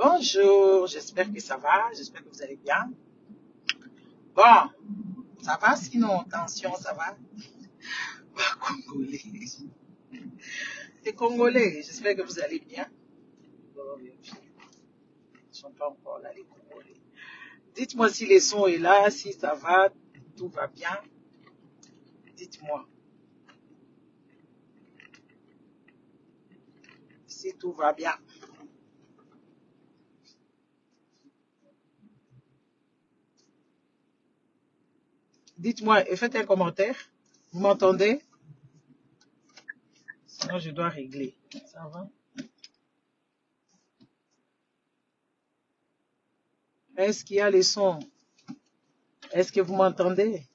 Bonjour, j'espère que ça va, j'espère que vous allez bien. Bon, ça va sinon, tension, ça va? Bah, Congolais. Les Congolais, j'espère que vous allez bien. Bon, les filles, ils ne sont pas encore là, les Congolais. Dites-moi si les sons est là, si ça va, tout va bien. Dites-moi si tout va bien. Dites-moi et faites un commentaire. Vous m'entendez? Sinon, je dois régler. Ça va? Est-ce qu'il y a les sons? Est-ce que vous m'entendez?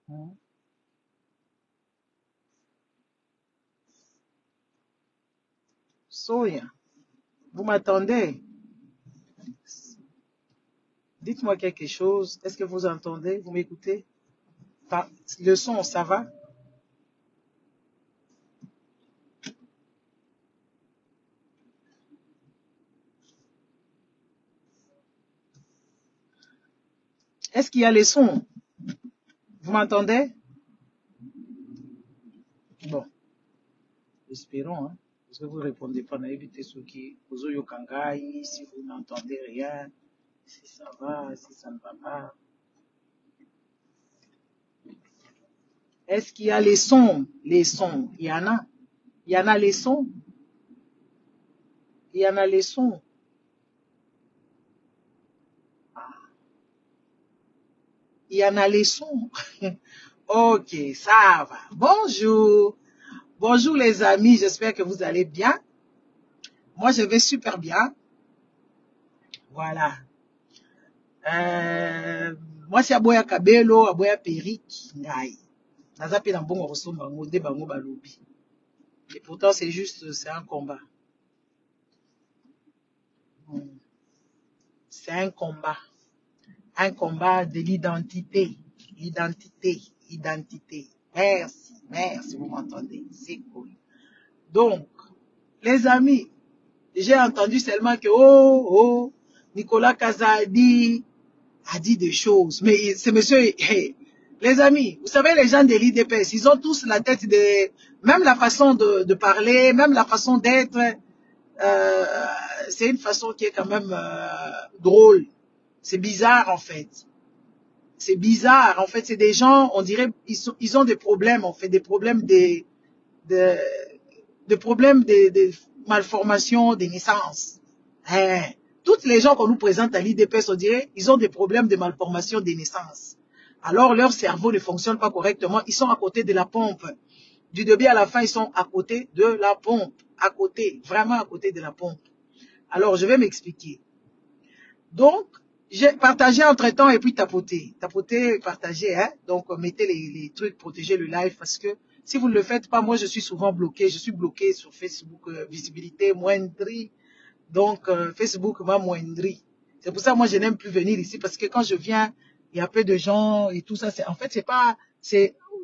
Hmm. Soya, vous m'entendez? Dites-moi quelque chose. Est-ce que vous entendez? Vous m'écoutez? Le son, ça va? Est-ce qu'il y a les sons? Vous m'entendez? Bon, espérons, hein. Parce que vous ne répondez pas, évitez ceux qui vous yokangai, si vous n'entendez rien, si ça va, si ça ne va pas. Est-ce qu'il y a les sons? Les sons, il y en a. Il y en a les sons. Il y en a les sons. Il y en a les sons. Ok, ça va. Bonjour. Bonjour les amis, j'espère que vous allez bien. Moi, je vais super bien. Voilà. Euh, Moi, c'est Aboya Kabelo, Aboya Perik, Ngai. Naza pe na mbongo kosomba ngo nde bango balobi. Et pourtant, c'est juste, c'est un combat. Hmm. C'est un combat. Un combat de l'identité. L'identité. Identité. Merci. Merci, vous m'entendez. C'est cool. Donc, les amis, j'ai entendu seulement que, Nicolas Kazadi a dit des choses. Mais ce monsieur, hey, les amis, vous savez, les gens de l'IDPS, ils ont tous la tête de... Même la façon de parler, même la façon d'être, c'est une façon qui est quand même drôle. C'est bizarre, en fait. C'est bizarre. En fait, c'est des gens, on dirait, ils ont des problèmes, en fait, des problèmes de, problèmes de malformation des naissances. Hein. Toutes les gens qu'on nous présente à l'IDPS, on dirait, ils ont des problèmes de malformation des naissances. Alors, leur cerveau ne fonctionne pas correctement. Ils sont à côté de la pompe. Du début à la fin, ils sont à côté de la pompe. À côté, vraiment à côté de la pompe. Alors, je vais m'expliquer. Donc, j'ai partagé entre-temps et puis tapoté. Tapoté, partagé, hein. Donc, mettez les trucs, protégez le live parce que si vous ne le faites pas, moi, je suis souvent bloqué. Je suis bloqué sur Facebook, visibilité moindrie. Donc, Facebook m'a moindri. C'est pour ça, moi, je n'aime plus venir ici parce que quand je viens, il y a peu de gens et tout ça. En fait, c'est pas,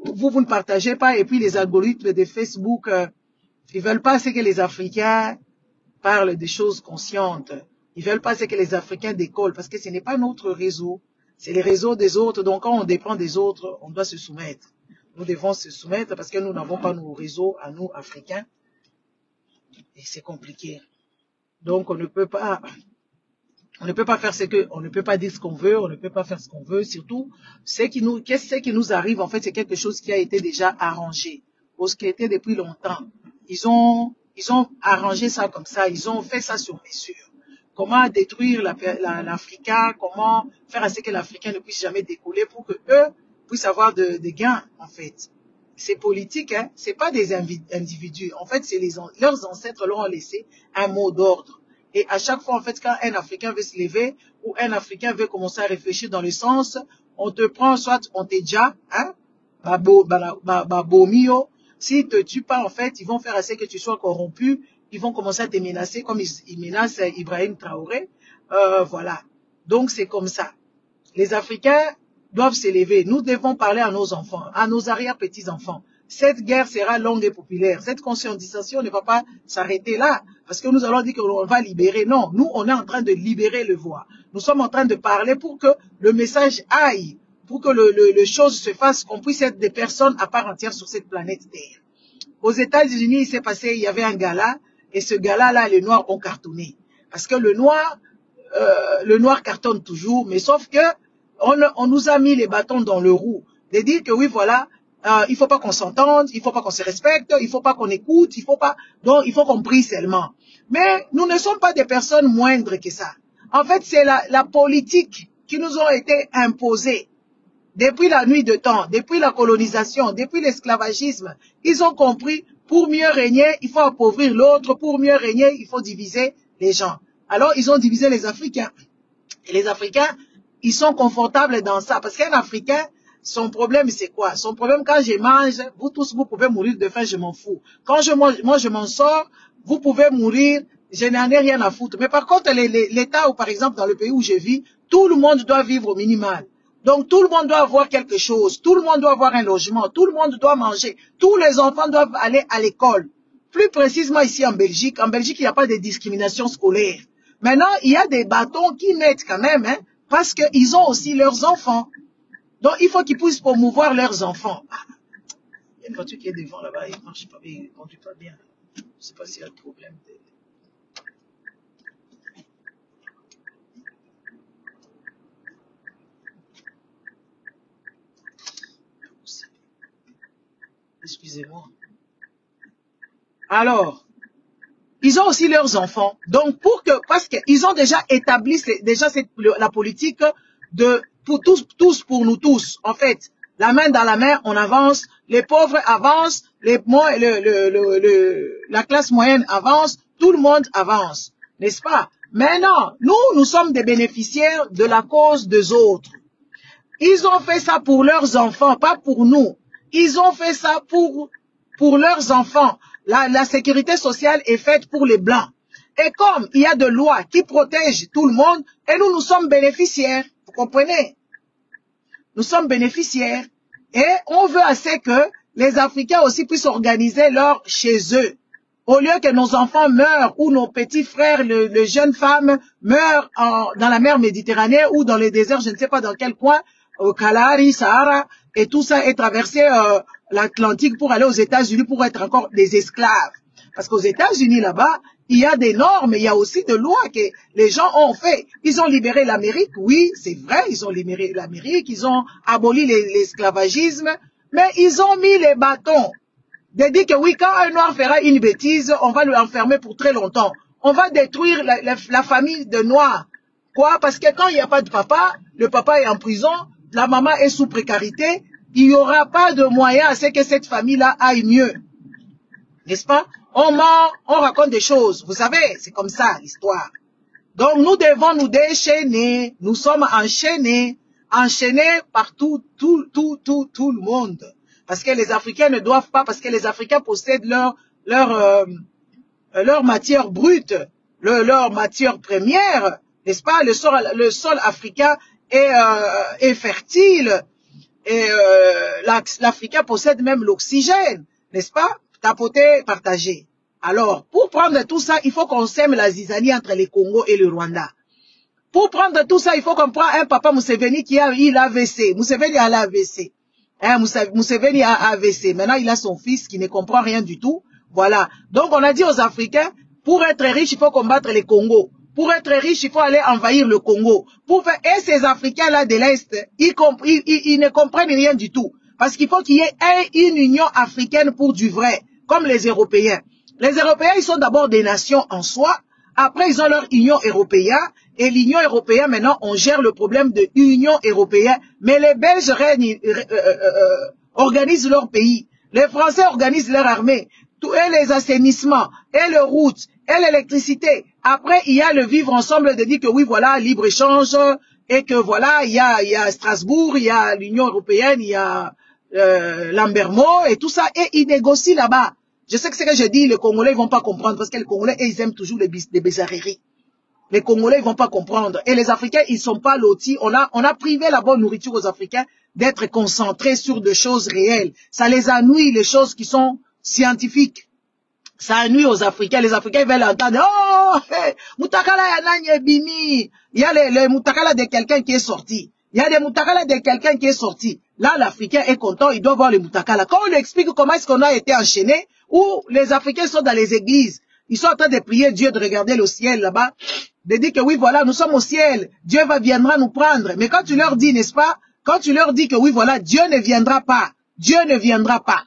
vous ne partagez pas et puis les algorithmes de Facebook, ils veulent pas que les Africains parlent des choses conscientes. Ils veulent pas que les Africains décollent parce que ce n'est pas notre réseau. C'est les réseaux des autres. Donc, quand on dépend des autres, on doit se soumettre. Nous devons se soumettre parce que nous n'avons pas nos réseaux à nous, Africains. Et c'est compliqué. Donc, on ne peut pas faire on ne peut pas dire ce qu'on veut, on ne peut pas faire ce qu'on veut. Surtout, ce qui nous arrive, en fait, c'est quelque chose qui a été déjà arrangé. Pour ce qui était depuis longtemps. Ils ont arrangé ça comme ça, ils ont fait ça sur mesure. Comment détruire l'Africain, comment faire à ce que l'Africain ne puisse jamais décoller pour que eux puissent avoir des gains, en fait. C'est politique, hein. C'est pas des individus. En fait, c'est leurs ancêtres leur ont laissé un mot d'ordre. Et à chaque fois, en fait, quand un Africain veut se lever ou un Africain veut commencer à réfléchir dans le sens, on te prend, soit on te déjà, hein, babomio. S'ils te tuent pas, en fait, ils vont faire à ce que tu sois corrompu. Ils vont commencer à te menacer comme ils menacent Ibrahim Traoré. Voilà. Donc, c'est comme ça. Les Africains doivent s'élever. Nous devons parler à nos enfants, à nos arrière-petits-enfants. Cette guerre sera longue et populaire. Cette conscientisation ne va pas s'arrêter là. parce que nous allons dire qu'on va libérer. Non, nous, on est en train de libérer le voix. Nous sommes en train de parler pour que le message aille, pour que le chose se fasse, qu'on puisse être des personnes à part entière sur cette planète Terre. Aux États-Unis, il s'est passé, il y avait un gala, et ce gala-là, les Noirs ont cartonné. Parce que le noir cartonne toujours, mais sauf que on nous a mis les bâtons dans le roue. De dire que oui, voilà, il faut pas qu'on s'entende, il faut pas qu'on se respecte, il faut pas qu'on écoute, donc il faut qu'on prie seulement. Mais nous ne sommes pas des personnes moindres que ça. En fait, c'est la politique qui nous ont été imposée. Depuis la nuit de temps, depuis la colonisation, depuis l'esclavagisme, ils ont compris, pour mieux régner, il faut appauvrir l'autre, pour mieux régner, il faut diviser les gens. Alors, ils ont divisé les Africains. Et les Africains, ils sont confortables dans ça. Parce qu'un Africain, son problème, c'est quoi? Son problème, quand je mange, vous tous, vous pouvez mourir de faim, je m'en fous. Quand moi, je m'en sors, vous pouvez mourir, je n'en ai rien à foutre. Mais par contre, l'État, ou par exemple, dans le pays où je vis, tout le monde doit vivre au minimal. Donc, tout le monde doit avoir quelque chose. Tout le monde doit avoir un logement. Tout le monde doit manger. Tous les enfants doivent aller à l'école. Plus précisément ici en Belgique. En Belgique, il n'y a pas de discrimination scolaire. Maintenant, il y a des bâtons qui mettent quand même, hein, parce qu'ils ont aussi leurs enfants. Donc, il faut qu'ils puissent promouvoir leurs enfants. Ah, il y a une voiture qui est devant là-bas, il ne marche pas, il ne conduit pas bien. Je ne sais pas s'il y a un problème. Excusez-moi. Alors, ils ont aussi leurs enfants. Donc, parce qu'ils ont déjà établi la politique de pour tous pour nous tous. En fait, la main dans la main, on avance. Les pauvres avancent. La classe moyenne avance. Tout le monde avance. N'est-ce pas? Maintenant, nous sommes des bénéficiaires de la cause des autres. Ils ont fait ça pour leurs enfants, pas pour nous. Ils ont fait ça pour leurs enfants. La sécurité sociale est faite pour les Blancs. Et comme il y a des lois qui protègent tout le monde, et nous sommes bénéficiaires. Vous comprenez? Nous sommes bénéficiaires. Et on veut assez que les Africains aussi puissent organiser leur chez eux. Au lieu que nos enfants meurent, ou nos petits frères, les jeunes femmes meurent dans la mer Méditerranée, ou dans les déserts, je ne sais pas dans quel coin, au Kalahari, Sahara, et tout ça est traversé l'Atlantique pour aller aux États-Unis pour être encore des esclaves. Parce qu'aux États-Unis, là-bas, il y a des normes, il y a aussi des lois que les gens ont fait. Ils ont libéré l'Amérique, oui, c'est vrai, ils ont libéré l'Amérique, ils ont aboli l'esclavagisme, mais ils ont mis les bâtons. De dire que oui, quand un noir fera une bêtise, on va l'enfermer pour très longtemps. On va détruire la famille de noirs. Quoi? Parce que quand il n'y a pas de papa, le papa est en prison, la maman est sous précarité, il n'y aura pas de moyen à ce que cette famille-là aille mieux. N'est-ce pas? On ment, on raconte des choses. Vous savez, c'est comme ça l'histoire. Donc nous devons nous déchaîner. Nous sommes enchaînés par tout le monde. Parce que les Africains ne doivent pas, parce que les Africains possèdent leur matière brute, leur matière première, n'est-ce pas? Le sol africain est fertile. Et l'Africain possède même l'oxygène, n'est-ce pas? Tapoter, partager. Alors, pour prendre tout ça, il faut qu'on sème la zizanie entre les Congo et le Rwanda. Pour prendre tout ça, il faut qu'on prenne un papa Museveni qui a eu l'AVC. Museveni a l'AVC. Hein, Museveni a AVC. Maintenant, il a son fils qui ne comprend rien du tout. Voilà. Donc, on a dit aux Africains, pour être riche, il faut combattre les Congos. Pour être riche, il faut aller envahir le Congo. Et ces Africains-là de l'Est, ils ne comprennent rien du tout. Parce qu'il faut qu'il y ait une union africaine pour du vrai, comme les Européens. Les Européens, ils sont d'abord des nations en soi. Après, ils ont leur Union européenne. Et l'Union européenne, maintenant, on gère le problème de l'Union européenne. Mais les Belges organisent leur pays. Les Français organisent leur armée. Et les assainissements, et les routes, et l'électricité. Après, il y a le vivre ensemble de dire que oui, voilà, libre-échange, et que voilà, il y a Strasbourg, il y a l'Union européenne, il y a Lambermo, et tout ça, et ils négocient là-bas. Je sais que ce que je dis, les Congolais, ils vont pas comprendre, parce que les Congolais, ils aiment toujours des bizarreries. Les Congolais, ils vont pas comprendre. Et les Africains, ils sont pas lotis. On a privé la bonne nourriture aux Africains d'être concentrés sur des choses réelles. Ça les ennuie, les choses qui sont scientifiques. Ça nuit aux Africains. Les Africains veulent entendre, oh, hey, Moutakala ya nanye bimi. Il y a les Moutakala de quelqu'un qui est sorti. Il y a des Moutakala de quelqu'un qui est sorti. Là, l'Africain est content, il doit voir les Moutakala. Quand on lui explique comment est-ce qu'on a été enchaîné, où les Africains sont dans les églises, ils sont en train de prier Dieu, de regarder le ciel là-bas, de dire que oui, voilà, nous sommes au ciel, Dieu viendra nous prendre. Mais quand tu leur dis, n'est-ce pas, quand tu leur dis que oui, voilà, Dieu ne viendra pas, Dieu ne viendra pas.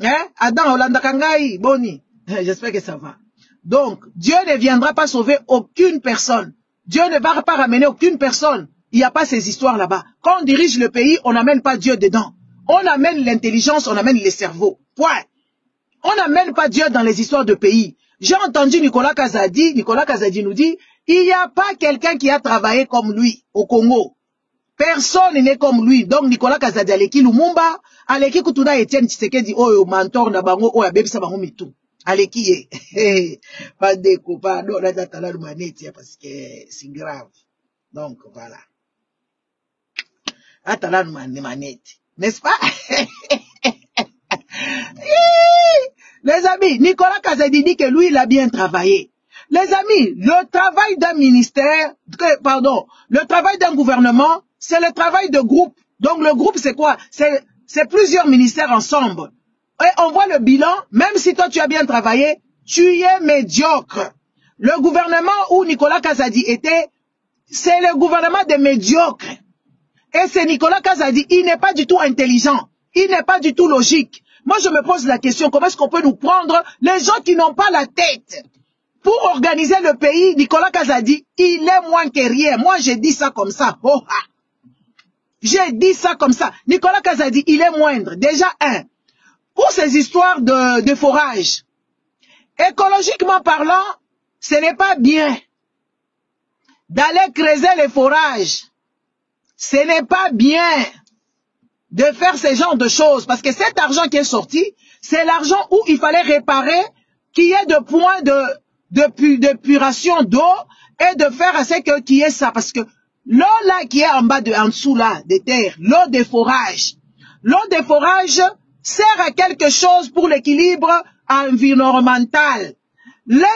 Hein? Adam, Olanda Kangai, Boni. J'espère que ça va. Donc, Dieu ne viendra pas sauver aucune personne. Dieu ne va pas ramener aucune personne. Il n'y a pas ces histoires là-bas. Quand on dirige le pays, on n'amène pas Dieu dedans. On amène l'intelligence, on amène les cerveaux. Point. On n'amène pas Dieu dans les histoires de pays. J'ai entendu Nicolas Kazadi nous dit, il n'y a pas quelqu'un qui a travaillé comme lui au Congo. Personne n'est comme lui. Donc Nicolas Kazadi aleki Lumumba, aleki Kutuna Etienne Tshisekedi, oh mentor na bango, oh abebisa bango mitu. Aleki ye. Pas de copains, non, là t'as le manette parce que c'est grave. Donc voilà. Attends le manette. N'est-ce pas? Les amis, Nicolas Kazadi dit que lui, il a bien travaillé. Les amis, le travail d'un ministère, le travail d'un gouvernement, c'est le travail de groupe. Donc le groupe, c'est quoi? C'est plusieurs ministères ensemble. Et on voit le bilan, même si toi tu as bien travaillé, tu es médiocre. Le gouvernement où Nicolas Kazadi était, c'est le gouvernement des médiocres. Et c'est Nicolas Kazadi, il n'est pas du tout intelligent, il n'est pas du tout logique. Moi je me pose la question, comment est-ce qu'on peut nous prendre les gens qui n'ont pas la tête? Pour organiser le pays, Nicolas Kazadi, il est moins que rien. Moi j'ai dit ça comme ça. Oh, ah. J'ai dit ça comme ça. Nicolas Kazadi, il est moindre. Déjà, pour ces histoires de forage, écologiquement parlant, ce n'est pas bien d'aller creuser les forages. Ce n'est pas bien de faire ce genre de choses. Parce que cet argent qui est sorti, c'est l'argent où il fallait réparer qu'il y ait de points d'épuration d'eau et de faire à ce qu'il y ait ça. Parce que l'eau là qui est en dessous là, des terres, l'eau des forages sert à quelque chose pour l'équilibre environnemental. L'eau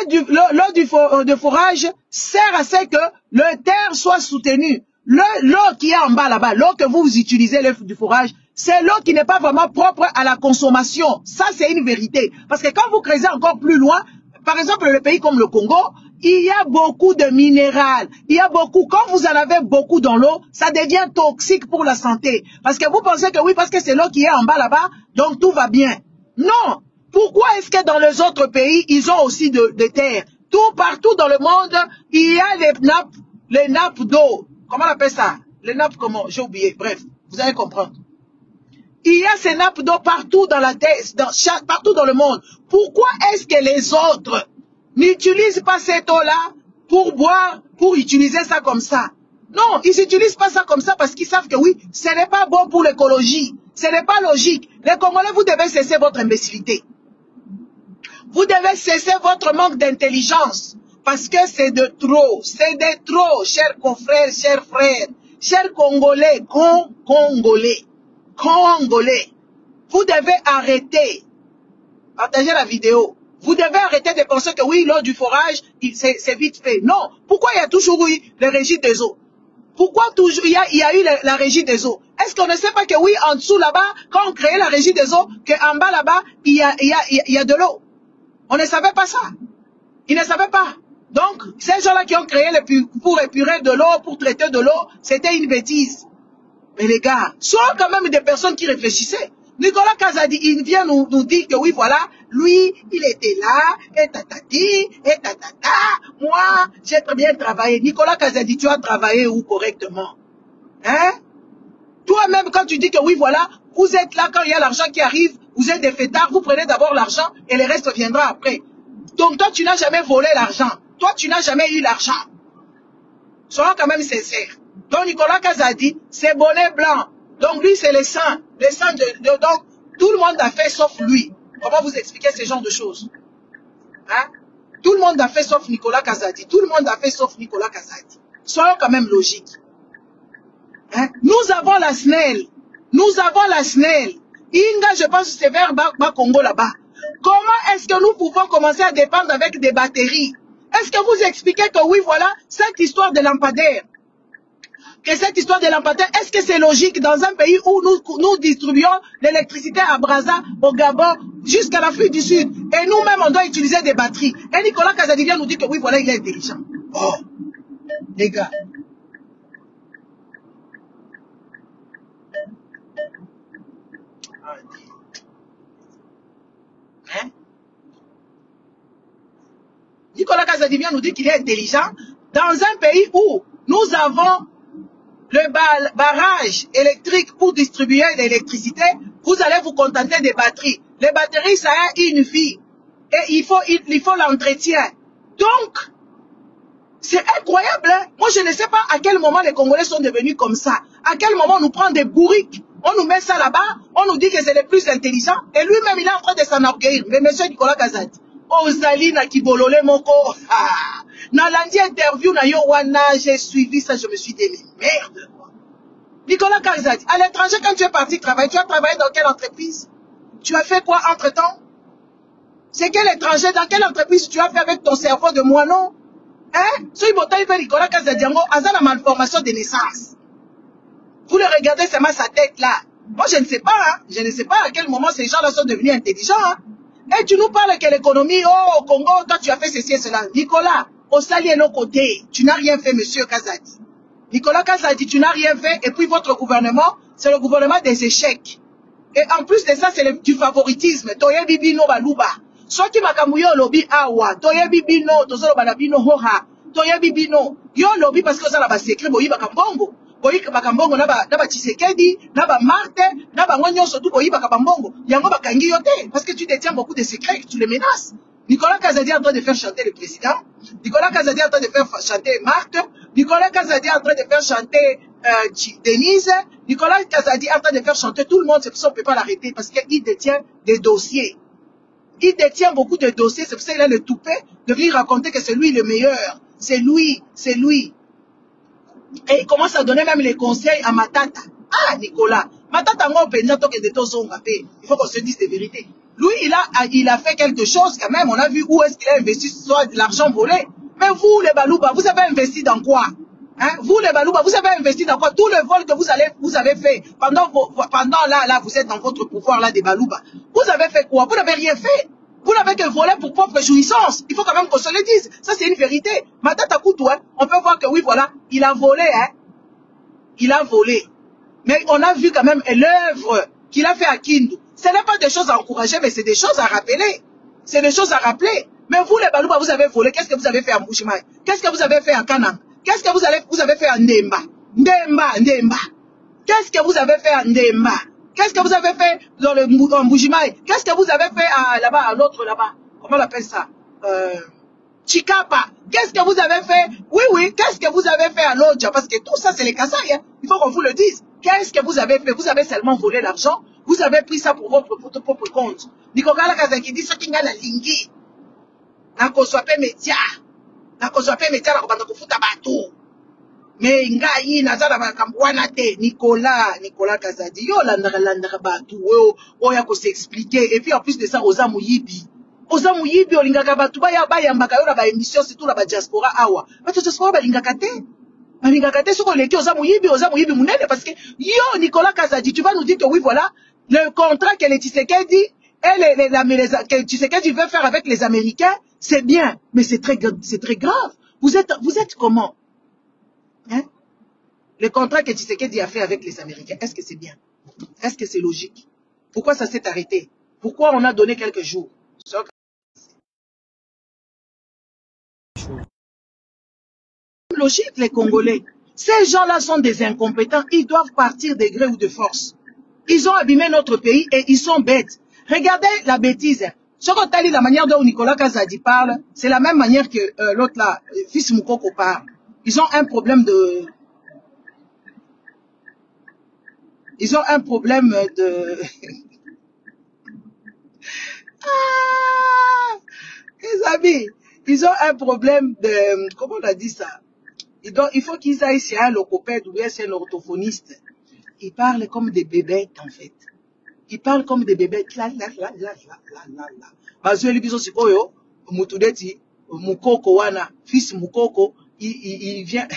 de forage sert à ce que le terre soit soutenu. L'eau qui est en bas là-bas, l'eau que vous utilisez du forage, c'est l'eau qui n'est pas vraiment propre à la consommation. Ça, c'est une vérité. Parce que quand vous creusez encore plus loin, par exemple, le pays comme le Congo, il y a beaucoup de minéral. Il y a beaucoup. Quand vous en avez beaucoup dans l'eau, ça devient toxique pour la santé. Parce que vous pensez que oui, parce que c'est l'eau qui est en bas là-bas, donc tout va bien. Non. Pourquoi est-ce que dans les autres pays, ils ont aussi de terre? Partout dans le monde, il y a les nappes d'eau. Comment on appelle ça? Les nappes comment? J'ai oublié. Bref, vous allez comprendre. Il y a ces nappes d'eau partout dans la terre, partout dans le monde. Pourquoi est-ce que les autres n'utilisent pas cette eau-là pour boire, pour utiliser ça comme ça? Non, ils n'utilisent pas ça comme ça parce qu'ils savent que oui, ce n'est pas bon pour l'écologie. Ce n'est pas logique. Les Congolais, vous devez cesser votre imbécilité. Vous devez cesser votre manque d'intelligence. Parce que c'est de trop. C'est de trop, chers confrères, chers frères, chers Congolais, Congolais. Vous devez arrêter. Partagez la vidéo. Vous devez arrêter de penser que oui, l'eau du forage, c'est vite fait. Non. Pourquoi il y a toujours eu les régies des eaux? Pourquoi toujours il y a eu la régie des eaux? Est-ce qu'on ne sait pas que oui, en dessous là-bas, quand on créait la régie des eaux, qu'en bas là-bas, il y a de l'eau? On ne savait pas ça. Ils ne savaient pas. Donc, ces gens-là qui ont créé pour épurer de l'eau, pour traiter de l'eau, c'était une bêtise. Mais les gars, soient quand même des personnes qui réfléchissaient. Nicolas Kazadi, il vient nous dire que oui, voilà, lui, il était là, et tatati, et tatata. Moi, j'ai très bien travaillé. Nicolas Kazadi, tu as travaillé où correctement? Hein? Toi-même, quand tu dis que oui, voilà, vous êtes là quand il y a l'argent qui arrive, vous êtes des fêtards, vous prenez d'abord l'argent et le reste viendra après. Donc toi, tu n'as jamais volé l'argent. Toi, tu n'as jamais eu l'argent. Soyons quand même sincères. Donc Nicolas Kazadi, c'est bonnet blanc. Donc lui, c'est les saints. Les saints donc tout le monde a fait sauf lui. Comment vous expliquer ce genre de choses? Hein? Tout le monde a fait sauf Nicolas Kazadi. Tout le monde a fait sauf Nicolas Kazadi. Soyons quand même logiques. Hein? Nous avons la SNEL. Nous avons la SNEL. Inga, je pense que c'est vers Congo là-bas. Comment est-ce que nous pouvons commencer à dépendre avec des batteries? Est-ce que vous expliquez que oui, voilà, cette histoire de lampadaire, est-ce que c'est logique dans un pays où nous distribuons l'électricité à Brazza, au Gabon, jusqu'à l'Afrique du Sud, et nous-mêmes, on doit utiliser des batteries? Et Nicolas Kazadi vient nous dire que oui, voilà, il est intelligent. Oh, les gars. Hein? Nicolas Kazadi vient nous dire qu'il est intelligent dans un pays où nous avons le barrage électrique pour distribuer l'électricité. Vous allez vous contenter des batteries. Les batteries, ça a une vie. Et il faut l'entretien. Donc, c'est incroyable. Hein? Moi, je ne sais pas à quel moment les Congolais sont devenus comme ça. À quel moment on nous prend des bourriques. On nous met ça là-bas. On nous dit que c'est les plus intelligents. Et lui-même, il est en train de s'enorgueillir. Mais monsieur Nicolas Kazadi, Ozali na kibolole moko. Na lundi interview na yo wana, j'ai suivi ça, je me suis dit, mais merde. Nicolas Kazadi, à l'étranger, quand tu es parti travailler, tu as travaillé dans quelle entreprise? Tu as fait quoi entre-temps? C'est quel étranger, dans quelle entreprise tu as fait avec ton cerveau de moineau? Hein? Soy botaï fait Nicolas Kazadi, a la malformation de naissance. Vous le regardez seulement sa tête là. Moi, je ne sais pas, hein. Je ne sais pas à quel moment ces gens-là sont devenus intelligents, hein. Et tu nous parles que l'économie, oh, au Congo, toi tu as fait ceci et cela. Nicolas, au Sali et l'autre côté, tu n'as rien fait, monsieur Kazadi. Nicolas Kazadi, tu n'as rien fait. Et puis votre gouvernement, c'est le gouvernement des échecs. Et en plus de ça, c'est du favoritisme. Toye bibino baluba. Soit qui m'a kamouyo lobby awa. Toye bibino, tozolo balabino hoha. Toye bibino. Yo lobby parce que ça là-bas secret, boyi bakambongo. Boyi bakambongo naba Tshisekedi, naba Martin, naba ngonyo surtout boyi bakambongo. Yango bakangi yote. Parce que tu détiens beaucoup de secrets, tu les menaces. Nicolas Kazadi est en train de faire chanter le président. Nicolas Kazadi est en train de faire chanter Marthe. Nicolas Kazadi est en train de faire chanter Denise. Nicolas Kazadi est en train de faire chanter tout le monde. C'est pour ça qu'on ne peut pas l'arrêter. Parce qu'il détient des dossiers. Il détient beaucoup de dossiers. C'est pour ça qu'il a le toupet de venir raconter que c'est lui le meilleur. C'est lui. C'est lui. Et il commence à donner même les conseils à Matata. Ah, Nicolas. Matata, il faut qu'on se dise des vérités. Lui, il a fait quelque chose quand même. On a vu où est-ce qu'il a investi soit de l'argent volé. Mais vous, les Balouba, vous avez investi dans quoi? Hein? Vous, les Balouba, vous avez investi dans quoi? Tout le vol que vous avez fait pendant là, vous êtes dans votre pouvoir là des Balouba. Vous avez fait quoi? Vous n'avez rien fait. Vous n'avez que volé pour propre jouissance. Il faut quand même qu'on se le dise. Ça, c'est une vérité. Matata Koutou, hein, on peut voir que oui, voilà, il a volé. Hein. Il a volé. Mais on a vu quand même l'œuvre qu'il a fait à Kindu. Ce n'est pas des choses à encourager, mais c'est des choses à rappeler. C'est des choses à rappeler. Mais vous, les Balouba, vous avez volé. Qu'est-ce que vous avez fait à Mbujimaï? Qu'est-ce que vous avez fait à Kanang? Qu'est-ce que vous avez fait à Ndemba? Ndemba. Qu'est-ce que vous avez fait à Ndemba? Qu'est-ce que vous avez fait dans le Mbujimaï? Qu'est-ce que vous avez fait là-bas, à l'autre là-bas? Comment on appelle ça? Chikapa. Qu'est-ce que vous avez fait? Oui, qu'est-ce que vous avez fait à l'autre? Parce que tout ça, c'est les Kasaï. Hein. Il faut qu'on vous le dise. Qu'est-ce que vous avez fait? Vous avez seulement volé l'argent. Vous avez pris ça pour votre propre compte. Nicolas Kazaki dit ce qu'il y a la lingi. Nako soit pas média. Nako soit pas média, nako banda kufuta bateau. Mais ngai nazala bakambwana te. Nicolas Kazadi. Yo landaka bateau. Oya ko s'expliquer. Et puis en plus de ça, Oza Muyibi. Oza Muyibi, olingaka bateau. Bayambaka yo na ba émission, surtout la ba diaspora awa. Bateau diaspora balingaka te. Balingaka ce qu'on l'a dit, Oza Muyibi Mounene, parce que yo, Nicolas Kazadi, tu vas nous dire que oui, voilà, le contrat que les Tshisekedi et que Tshisekedi veut faire avec les Américains, c'est bien, mais c'est très grave. Vous êtes comment? Hein? Le contrat que Tshisekedi a fait avec les Américains, est-ce que c'est bien? Est-ce que c'est logique? Pourquoi ça s'est arrêté? Pourquoi on a donné quelques jours? Logique, les Congolais. Ces gens-là sont des incompétents. Ils doivent partir de gré ou de force. Ils ont abîmé notre pays et ils sont bêtes. Regardez la bêtise. Ce qu'on t'a dit, la manière dont Nicolas Kazadi parle, c'est la même manière que l'autre là, fils Moukoko parle. Ils ont un problème de... Ils ont un problème de... Ah, les amis, ils ont un problème de... Comment on a dit ça? Il faut qu'ils aillent chez un logopède ou bien chez un orthophoniste. Ils parlent comme des bébêtes, en fait. Ils parlent comme des bébés. Bazoueli biso sikoyo, mutudeti, mukoko wana, fils mukoko, il vient,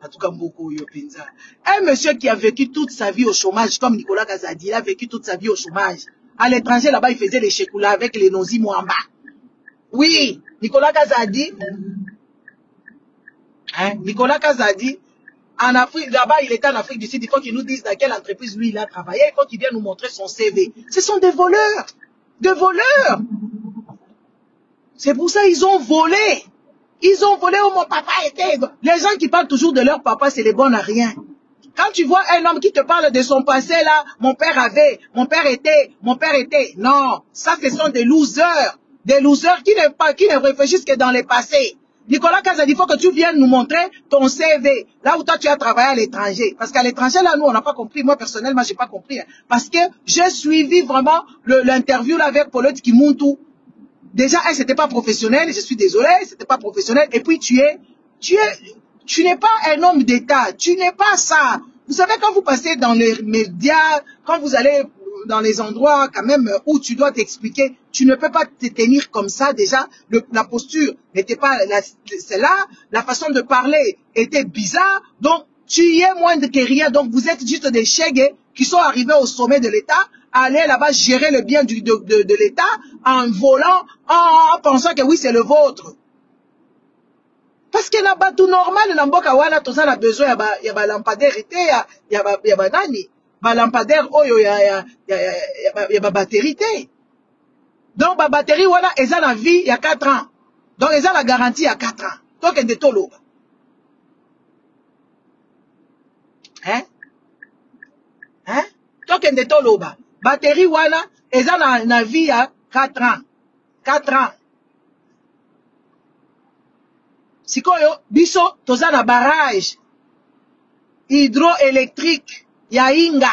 en tout cas Mboko Yopinza. Un monsieur qui a vécu toute sa vie au chômage, comme Nicolas Kazadi, il a vécu toute sa vie au chômage. À l'étranger, là-bas, il faisait les chekoulas avec les Nozi Mwamba. Oui, Nicolas Kazadi, hein, Nicolas Kazadi, en Afrique, là-bas, il était en Afrique du Sud, il faut qu'il nous dise dans quelle entreprise lui il a travaillé, il faut qu'il vienne nous montrer son CV. Ce sont des voleurs, des voleurs. C'est pour ça qu'ils ont volé. Ils ont volé où mon papa était. Les gens qui parlent toujours de leur papa, c'est les bons à rien. Quand tu vois un homme qui te parle de son passé là, mon père avait, mon père était. Non, ça ce sont des losers qui ne réfléchissent que dans les passés. Nicolas Kazadi, il faut que tu viennes nous montrer ton CV, là où toi tu as travaillé à l'étranger. Parce qu'à l'étranger, là, nous, on n'a pas compris. Moi, personnellement, j'ai pas compris. Hein. Parce que j'ai suivi vraiment l'interview là avec Paulette Kimuntu. Déjà, c'était pas professionnel, je suis désolé, c'était pas professionnel. Et puis, tu n'es pas un homme d'État, tu n'es pas ça. Vous savez, quand vous passez dans les médias, quand vous allez dans les endroits quand même où tu dois t'expliquer, tu ne peux pas te tenir comme ça. Déjà, la posture n'était pas celle-là, la façon de parler était bizarre. Donc, tu y es moins que rien. Donc, vous êtes juste des chègues qui sont arrivés au sommet de l'État, aller là-bas gérer le bien de l'État en volant, en pensant que oui, c'est le vôtre. Parce que là-bas, tout normal, dans Mboka wana, tout ça, on a besoin, il y a lampadaire, il y a nani, lampadaire, oh, il y a batterie. Donc, la batterie, voilà, ils ont la vie, il y a 4 ans. Donc, ils ont la garantie, il y a 4 ans. Donc, il y a des tolos. Hein? Hein? Donc, il y a des tolos. Batterie, voilà, ils ont la vie, il y a 4 ans. 4 ans. Sikoyo, biso, toza na barrage hydroélectrique, ya Inga.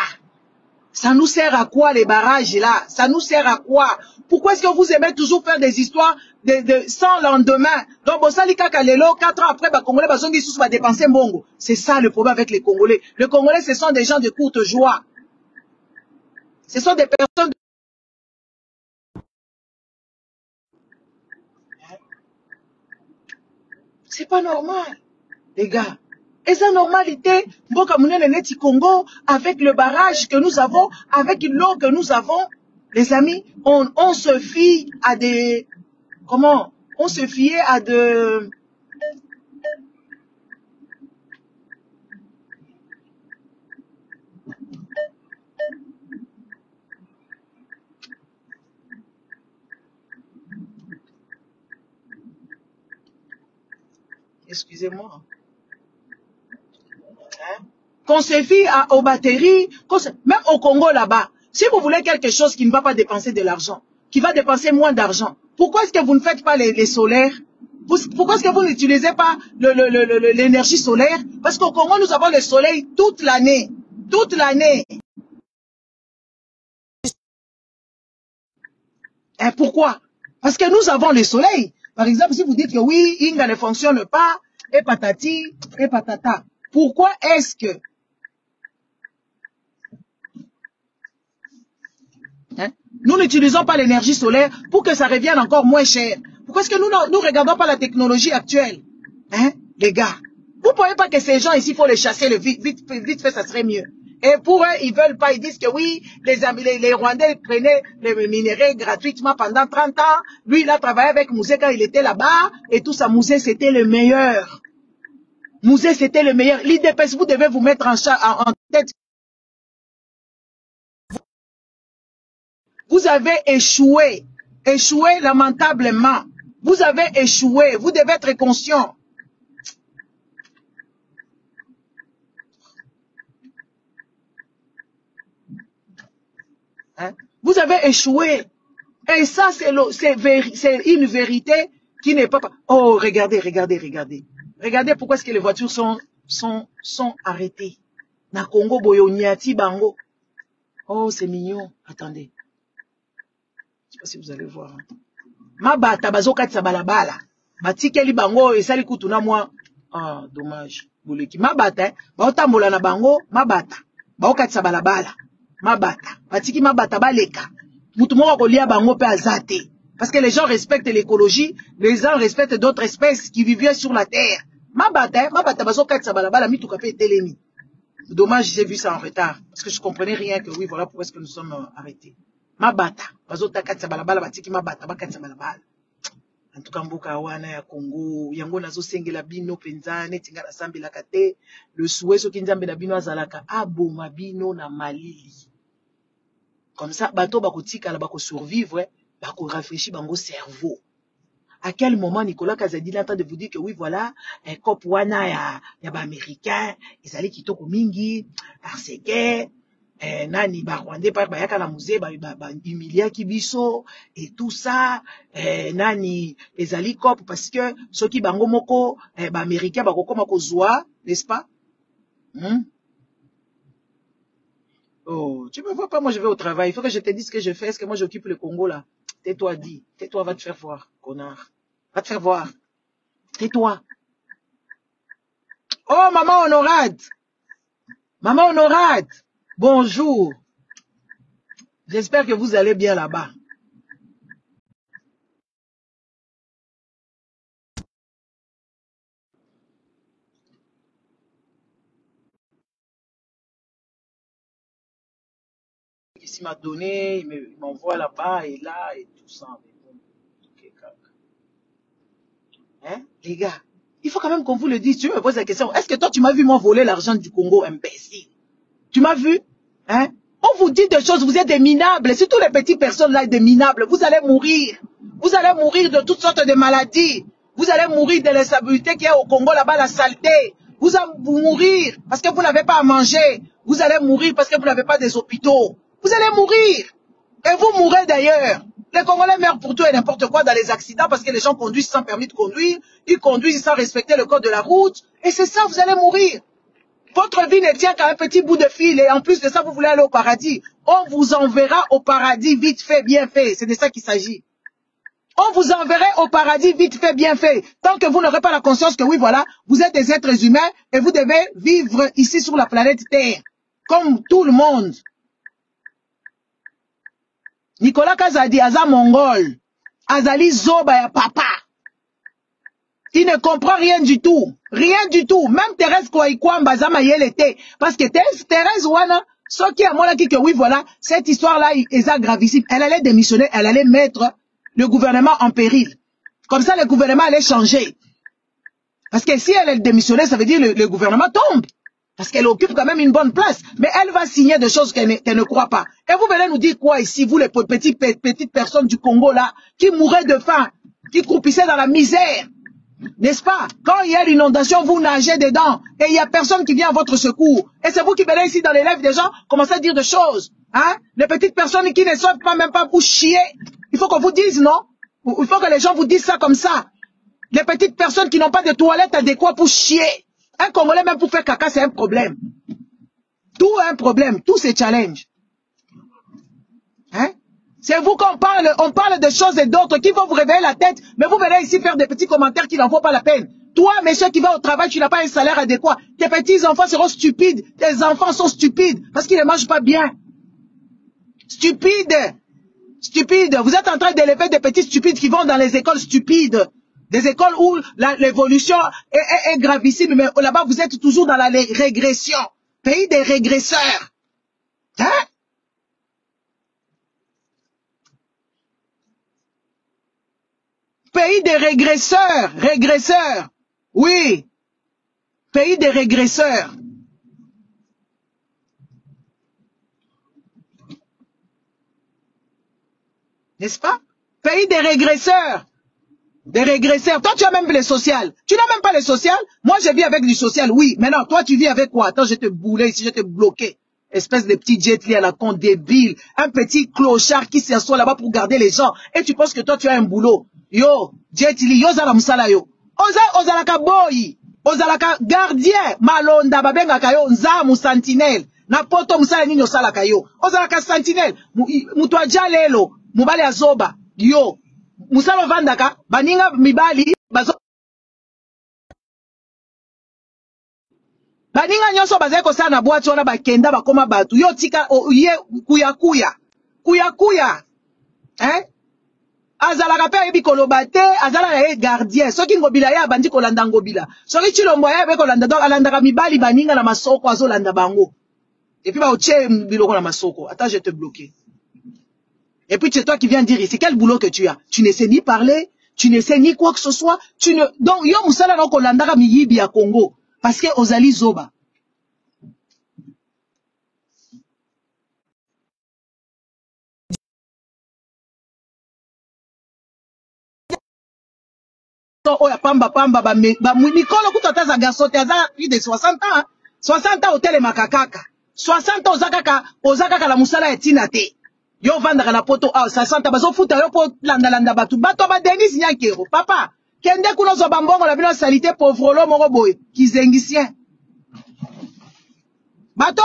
Ça nous sert à quoi les barrages là? Ça nous sert à quoi? Pourquoi est-ce que vous aimez toujours faire des histoires sans lendemain? Donc, Bosali Kakalelo, 4 ans après, Congolais, Bazongi Sous va dépenser Mbongo. C'est ça le problème avec les Congolais. Les Congolais, ce sont des gens de courte joie. Ce sont des personnes. C'est pas normal, les gars. Et sa normalité, Congo, avec le barrage que nous avons, avec l'eau que nous avons, les amis, on se fie à des... Comment? On se fiait à de... Excusez-moi. Hein? Qu'on se fie aux batteries, même au Congo là-bas. Si vous voulez quelque chose qui ne va pas dépenser de l'argent, qui va dépenser moins d'argent, pourquoi est-ce que vous ne faites pas les solaires? Pourquoi est-ce que vous n'utilisez pas l'énergie solaire? Parce qu'au Congo, nous avons le soleil toute l'année. Toute l'année. Et pourquoi? Parce que nous avons le soleil. Par exemple, si vous dites que oui, Inga ne fonctionne pas, et patati, et patata. Pourquoi est-ce que... Hein? Nous n'utilisons pas l'énergie solaire pour que ça revienne encore moins cher. Pourquoi est-ce que nous ne regardons pas la technologie actuelle? Hein, les gars, vous ne pouvez pas que ces gens ici, il faut les chasser vite fait, ça serait mieux. Et pour eux, ils veulent pas, ils disent que oui, les Rwandais prenaient les minéraux gratuitement pendant 30 ans. Lui, il a travaillé avec Mouzé quand il était là-bas, et tout ça, Mouzé, c'était le meilleur. Mouzé, c'était le meilleur. L'IDPS, vous devez vous mettre en tête. Vous avez échoué lamentablement. Vous avez échoué, vous devez être conscient. Hein? Vous avez échoué. Et ça, c'est une vérité qui n'est pas... Oh, regardez. Regardez pourquoi est-ce que les voitures sont arrêtées. Na Congo, Boyoniati, Bango. Oh, c'est mignon. Attendez. Je ne sais pas si vous allez voir. Mabata, bazoka tsa balabala. Batikeli bango, esali kutuna moi. Ah, dommage. Bouleki. Mabata, baotambola na bango, mabata. Baoka tsa balabala. Mabata. Batiki mabata baleka. Mutumo kolia bango pe azate. Parce que les gens respectent l'écologie, les gens respectent d'autres espèces qui vivaient sur la terre. Mabata bazo katsa balabala mituka pe telemi. Dommage, j'ai vu ça en retard. Parce que je comprenais rien que oui, voilà pourquoi est-ce que nous sommes arrêtés. Mabata. Bazo takatsa balabala batiki mabata bakatsa balabala. En tout cas, mboka wana ya Congo, yango nazo sengela bino penza neti ngala sambela kate, le souhait soki nzambe na bino azalaka aboma bino na malili. Comme ça, bato bakotika la bako survivre, bako réfléchir bango cerveau. À quel moment Nicolas Kazadi entend de vous dire que oui, voilà, un cop wana ya ba américain, ils allaient kitoko mingi, parce que nani ba rwandais par ba yaka na musée ba humilia kibiso et tout ça, nani ezali cop parce que soki bango moko ba américain ba kokoma kozwa, n'est-ce pas? Oh, tu me vois pas, moi je vais au travail, il faut que je te dise ce que je fais, est-ce que moi j'occupe le Congo là? Tais-toi, dis, tais-toi, va te faire voir, connard. Va te faire voir. Tais-toi. Oh, maman Honorade. Maman Honorade. Bonjour. J'espère que vous allez bien là-bas. Ici m'a donné, il m'envoie là-bas et là et tout ça. Hein, les gars, il faut quand même qu'on vous le dise. Tu me poses la question, est-ce que toi tu m'as vu moi voler l'argent du Congo, imbécile? Tu m'as vu? Hein? On vous dit des choses, vous êtes des minables. Surtout les petites personnes là, des minables. Vous allez mourir. Vous allez mourir de toutes sortes de maladies. Vous allez mourir de l'instabilité qu'il y a au Congo là-bas, la saleté. Vous allez mourir parce que vous n'avez pas à manger. Vous allez mourir parce que vous n'avez pas des hôpitaux. Vous allez mourir. Et vous mourrez d'ailleurs. Les Congolais meurent pour tout et n'importe quoi dans les accidents parce que les gens conduisent sans permis de conduire. Ils conduisent sans respecter le code de la route. Et c'est ça, vous allez mourir. Votre vie ne tient qu'à un petit bout de fil et en plus de ça, vous voulez aller au paradis. On vous enverra au paradis vite fait, bien fait. C'est de ça qu'il s'agit. On vous enverra au paradis vite fait, bien fait. Tant que vous n'aurez pas la conscience que oui, voilà, vous êtes des êtres humains et vous devez vivre ici sur la planète Terre. Comme tout le monde. Nicolas Kazadi, Aza Mongol. Azali Zoba ya papa. Il ne comprend rien du tout. Rien du tout. Même Thérèse Kouaïkouamba Zama était. Parce que Thérèse Wana, ce qui a moi là qui que oui voilà, cette histoire-là est gravissime. Elle allait démissionner, elle allait mettre le gouvernement en péril. Comme ça, le gouvernement allait changer. Parce que si elle démissionnait, ça veut dire le gouvernement tombe. Parce qu'elle occupe quand même une bonne place. Mais elle va signer des choses qu'elle ne croit pas. Et vous venez nous dire quoi ici, vous les petites personnes du Congo là, qui mouraient de faim, qui croupissaient dans la misère. N'est-ce pas? Quand il y a l'inondation, vous nagez dedans et il n'y a personne qui vient à votre secours. Et c'est vous qui venez ici dans les lèvres des gens, commencez à dire des choses. Hein? Les petites personnes qui ne sortent pas même pas pour chier. Il faut qu'on vous dise, non? Il faut que les gens vous disent ça comme ça. Les petites personnes qui n'ont pas de toilettes adéquates pour chier. Un Congolais même pour faire caca, c'est un problème. Tout un problème, tout c'est challenge. Hein? C'est vous qu'on parle, on parle de choses et d'autres qui vont vous réveiller la tête, mais vous venez ici faire des petits commentaires qui n'en vaut pas la peine. Toi, monsieur qui va au travail, tu n'as pas un salaire adéquat. Tes petits-enfants seront stupides. Tes enfants sont stupides parce qu'ils ne mangent pas bien. Stupides. Stupides. Vous êtes en train d'élever des petits stupides qui vont dans les écoles stupides. Des écoles où l'évolution est gravissime, mais là-bas, vous êtes toujours dans la régression. Pays des régresseurs. Hein? Pays des régresseurs, régresseurs. Oui. Pays des régresseurs. N'est-ce pas? Pays des régresseurs. Des régresseurs. Toi, tu as même les sociales. Tu n'as même pas les sociales. Moi, je vis avec du social, oui. Mais non, toi, tu vis avec quoi? Attends, je te boulais ici, je te bloqué. Espèce de petit jet li à la con débile. Un petit clochard qui s'assoit là-bas pour garder les gens. Et tu penses que toi, tu as un boulot. Yo, jet li, yo zala musala yo. Ozalaka boy. Ozalaka gardien. Malonda babenga kayo nzamu sentinelle. Na poto musala nini osalaka yo. Ozalaka sentinelle. Mutwa jalelo. Mubali azoba. Yo. Musalo vandaka. Baninga mibali. Bazo. Baninga nyonso bazali kosala na boîte wana bakenda bakoma batu. Yo tika ye kuya. Hein? Azalaka pe yebi koloba te, azalaka ye gardien. Soki ngobila ye abandi kolanda ngobila. Soki chilombo ye be kolanda donc alandaka mibali baninga na masoko azolanda bango. Et puis ba otie biloko na masoko. Attends, je vais te bloquer. Et puis c'est toi qui viens dire ici quel boulot que tu as. Tu ne sais ni parler, tu ne sais ni quoi que ce soit, donc yo musala na kolandaka miyibi ya Congo parce que ozali zoba. Oya pamba mikolo kutata za garçon te aza plus de 60 ans. 60 ans hôtel makakaka. 60 ans ozakaka la musala ya tina te. Yo vandaka na poto 60 bazo futa yo po landa batu ba Denis Nyakero. Papa, kende kuno zo bambongo la bino salite pauvre moko boy kizengisien. Bato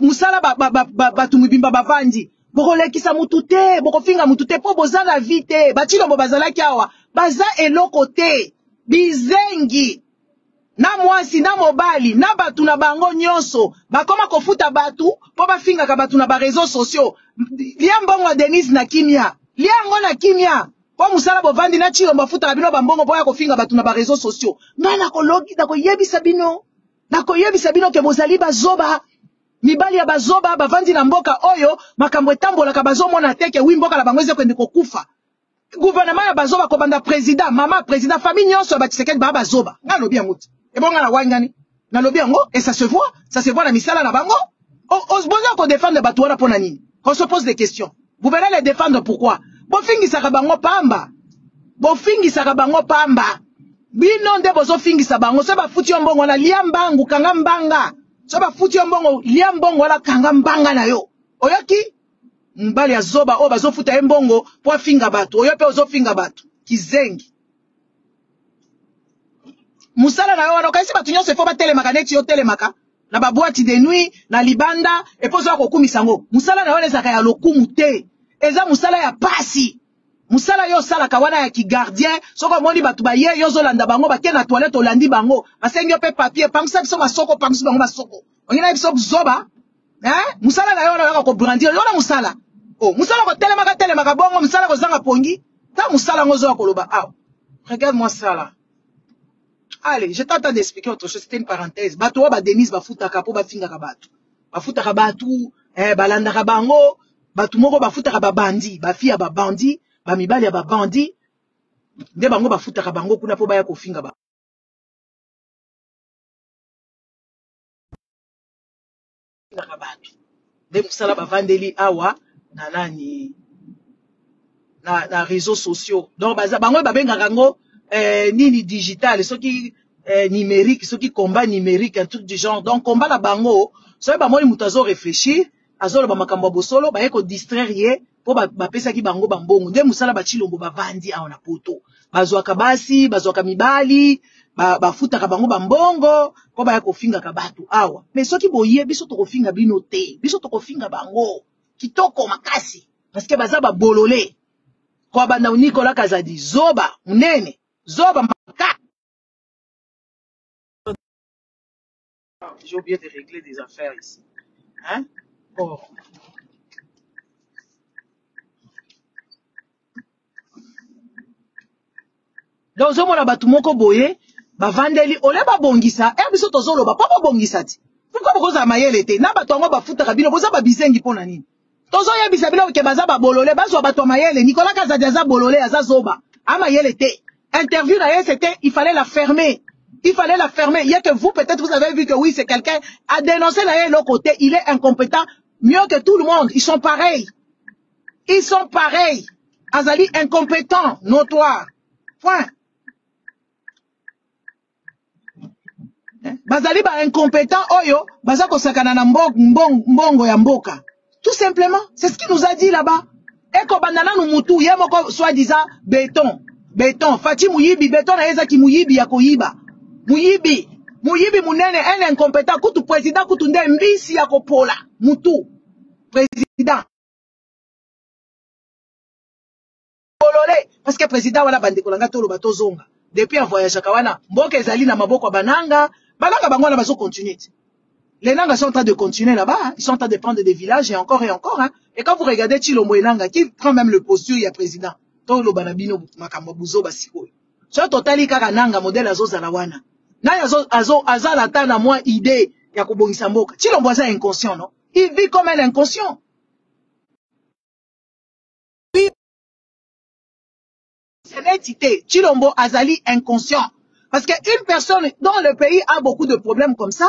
musala batu mubimba bavandi. Boko lekisa mutute, boko finga mutute po bozala vite. Batilo bo bazala kiawa. Baza eloko te. Bizengi. Na mwasi na mobali na batu na bango nyonso bakoma kofuta batu po bafinga ka batu na ba réseaux sociaux. Lia mbongo Denis na kimia. Lia ngo na kimia. Po musala bovandi na chilo bafuta bino bambongo po ya kofinga batu na ba réseaux sociaux. Ngana kologi na koyebisa bino. Na koyebisa bino ke bozali bazoba. Mibali ya bazoba bavandi na mboka oyo makambo etambola ka bazomona teke wi mboka la bango eze kwende kokufa. Gouvernement ya bazoba ko banda président, mama président, famille nyonso ba Tshisekedi ba bazoba. Nga lobi yango. Et bon nga na wangani. Na lobi yango et ça se voit na misala na bango. On se besoin qu'on défende batu wana pona nini. On se pose des questions. Vous verrez les défendre pourquoi. Bo fingisa ka bango pamba. Bo fingisa ka bango pamba. Bino nde bozo fingisa bango so ba futi mbongo na liambangu kanga mbanga. So ba futi mbongo liambongo wala kanga mbanga na yo. Oyoki mbali ya zoba o bazo futa mbongo po finga batu. Oyo pe ozo finga batu. Kizengi. Musala na yo wana kasi batu nyonso fo ba telemaka neti yo telemaka na ba boîte de nuit na libanda e pozo ko kumisa ngo. Musala na yo ezaka ya lokumu te. Eza musala ya pasi. Musala yo sala kawana ya ki gardien soko moni batu ba ye yo zolanda bango ba ke na toilette olandi bango basengi pe papier pamisa biso masoko pamisa bango masoko ongina biso zoba musala na yo na ko brandir yo na musala musala ko telemaka bongo musala ko zanga pongi ta musala ngozo ya koloba regarde-moi ça là. Allez, je t'entends d'expliquer autre chose, c'était une parenthèse. Bato ba Denis ba futaka po ba fingaka batu. Ba futaka batu, balandaka bango, batu moko ba futaka ba bandi, ba fia ba bandi. Ba mibali ya ba bandi nde bango bafutaka bango kuna po baya kofinga ba nde musala bavandeli awa na nani na réseaux sociaux donc baza bango babengaka ngo nini digital soki numérique soki combat numérique un truc du genre donc combat la bango soki bamoni mutu azo réfléchir azoloba makambo ya bosolo baye ko distraire ye po bapesaki bango bambongo nde musala bachilombo bavandi awa na poto bazwaka basi bazwaka mibali bafutaka bango bambongo po baya kofingaka batu awa mais soki boye biso tokofinga bino te biso tokofinga bango kitoko makasi parce que baza babolole kwa banda Nicolas Kazadi zoba munene zoba maka. J'ai oublié de régler des affaires ici hein donc zomona batu moko boye bavandeli ole babongisa biso tozoloba po babongisa ti pourquoi bokoza mayele te na batu yango bafutaka bino boza babizengi mpona nini tozoyebisa bino ke baza babolole bazwa batu mayele Nicolas Kazadi aza bolole aza zoba mayele te interview na ye c'était il fallait la fermer il y a que vous peut-être vous avez vu que oui c'est quelqu'un à dénoncer na ye l'autre côté il est incompétent mieux que tout le monde ils sont pareils azali incompétent notoire point. Bazali ba incompétent oyo baza kosakana na mbongo ya mboka tout simplement c'est ce qu'il nous a dit là-bas eko bandana nu mutu ye moko soi-disant béton Fati muyibi béton na yeza ki muyibi ya koyiba muyibi munene un incompétent kutu président kutu nde mbisi ya kopola mutu président bolole parce que président wala bande kolanga tolo batozonga depuis un voyage kawana mboka ezali na maboko bananga Balanga bango na baso continuer. Les Nanga sont en train de continuer là-bas, hein. Ils sont en train de prendre des villages et encore, hein. Et quand vous regardez Chilombo et Nanga, qui prend même le posture, il y a président. Tolo Banabino Makambo Buzo Basiko. Sur Totali Kaka Nanga, modèle Azo Zalawana. Na Azo Azalata na moi idée, Yakubo Isamboka. Chilombo est inconscient, non? Il vit comme un inconscient. Oui. C'est une entité. Chilombo Azali inconscient. Parce qu'une personne dans le pays a beaucoup de problèmes comme ça.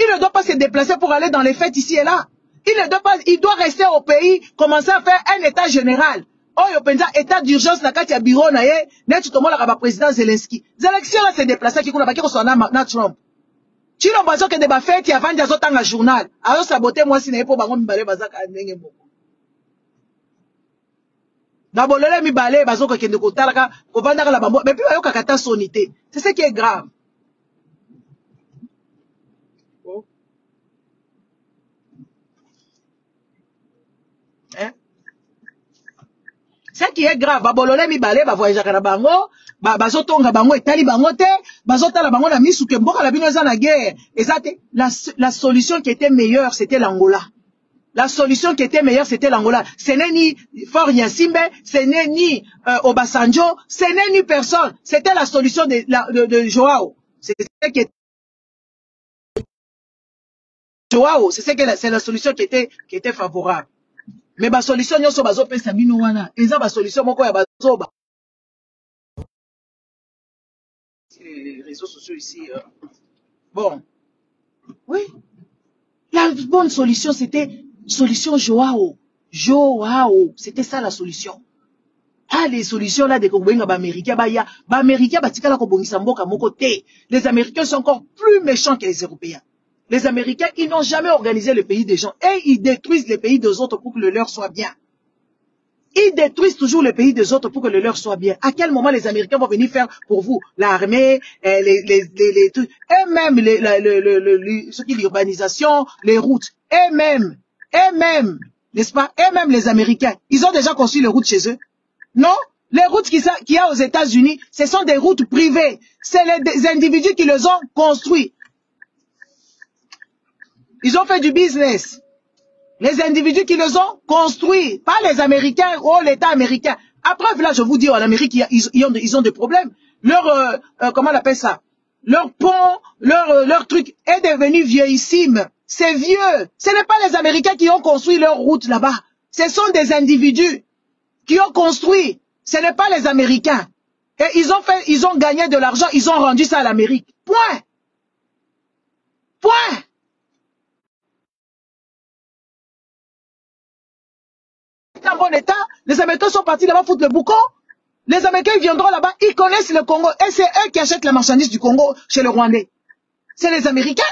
Il ne doit pas se déplacer pour aller dans les fêtes ici et là. Il doit rester au pays, commencer à faire un état général. Oh, il y a un état d'urgence dans le bureau, le président Zelensky. Zelensky là se déplacer qui n'a pas Trump. Si l'on besoin que des fêtes, il y a 20 ans dans le journal. Alors, saboter moi si n'est pas bon, balé bazak à n'engue. D'abord, le mi balé bazo que ne kotala ko vanda la bambo. Mais puis ayo kakata sonité. C'est ce qui est grave. Hein? Ce qui est grave, babolole mi balé, ba voyager na bango, bazotonga bango etali bango te, bazotala bango na misu ke mboka la bino eza na guerre. Exacte, la solution qui était meilleure, c'était l'Angola. La solution qui était meilleure, c'était l'Angola. Ce n'est ni Fort Nyasimbe, ce n'est ni Obasanjo, ce n'est ni personne. C'était la solution de Joao. C'est Joao, c'est la solution qui était favorable. Mais la solution, nous sommes bazo pesa bino wana. Eza ba solution moko ya bazo ba. Les réseaux sociaux ici. Bon. Oui. La bonne solution, c'était solution Joao. Joao. C'était ça la solution. Ah, les solutions là, des Américains, Américains, les Américains sont encore plus méchants que les Européens. Les Américains, ils n'ont jamais organisé le pays des gens. Et ils détruisent les pays des autres pour que le leur soit bien. Ils détruisent toujours le pays des autres pour que le leur soit bien. À quel moment les Américains vont venir faire pour vous l'armée, les trucs, et même l'urbanisation, les routes, et même, n'est-ce pas, et même les Américains, ils ont déjà construit les routes chez eux. Non? Les routes qu'il y a aux États-Unis, ce sont des routes privées. C'est les individus qui les ont construits. Ils ont fait du business. Les individus qui les ont construits, pas les Américains ou l'État américain. Après, là, je vous dis, en Amérique, ils ont des problèmes. Comment on appelle ça? Leur pont, leur truc est devenu vieillissime. C'est vieux. Ce n'est pas les Américains qui ont construit leur route là-bas. Ce sont des individus qui ont construit. Ce n'est pas les Américains. Et ils ont gagné de l'argent, ils ont rendu ça à l'Amérique. Point. Point. En bon état, les Américains sont partis là-bas foutre le boucan. Les Américains ils viendront là-bas, ils connaissent le Congo. Et c'est eux qui achètent la marchandise du Congo chez le Rwandais. C'est les Américains.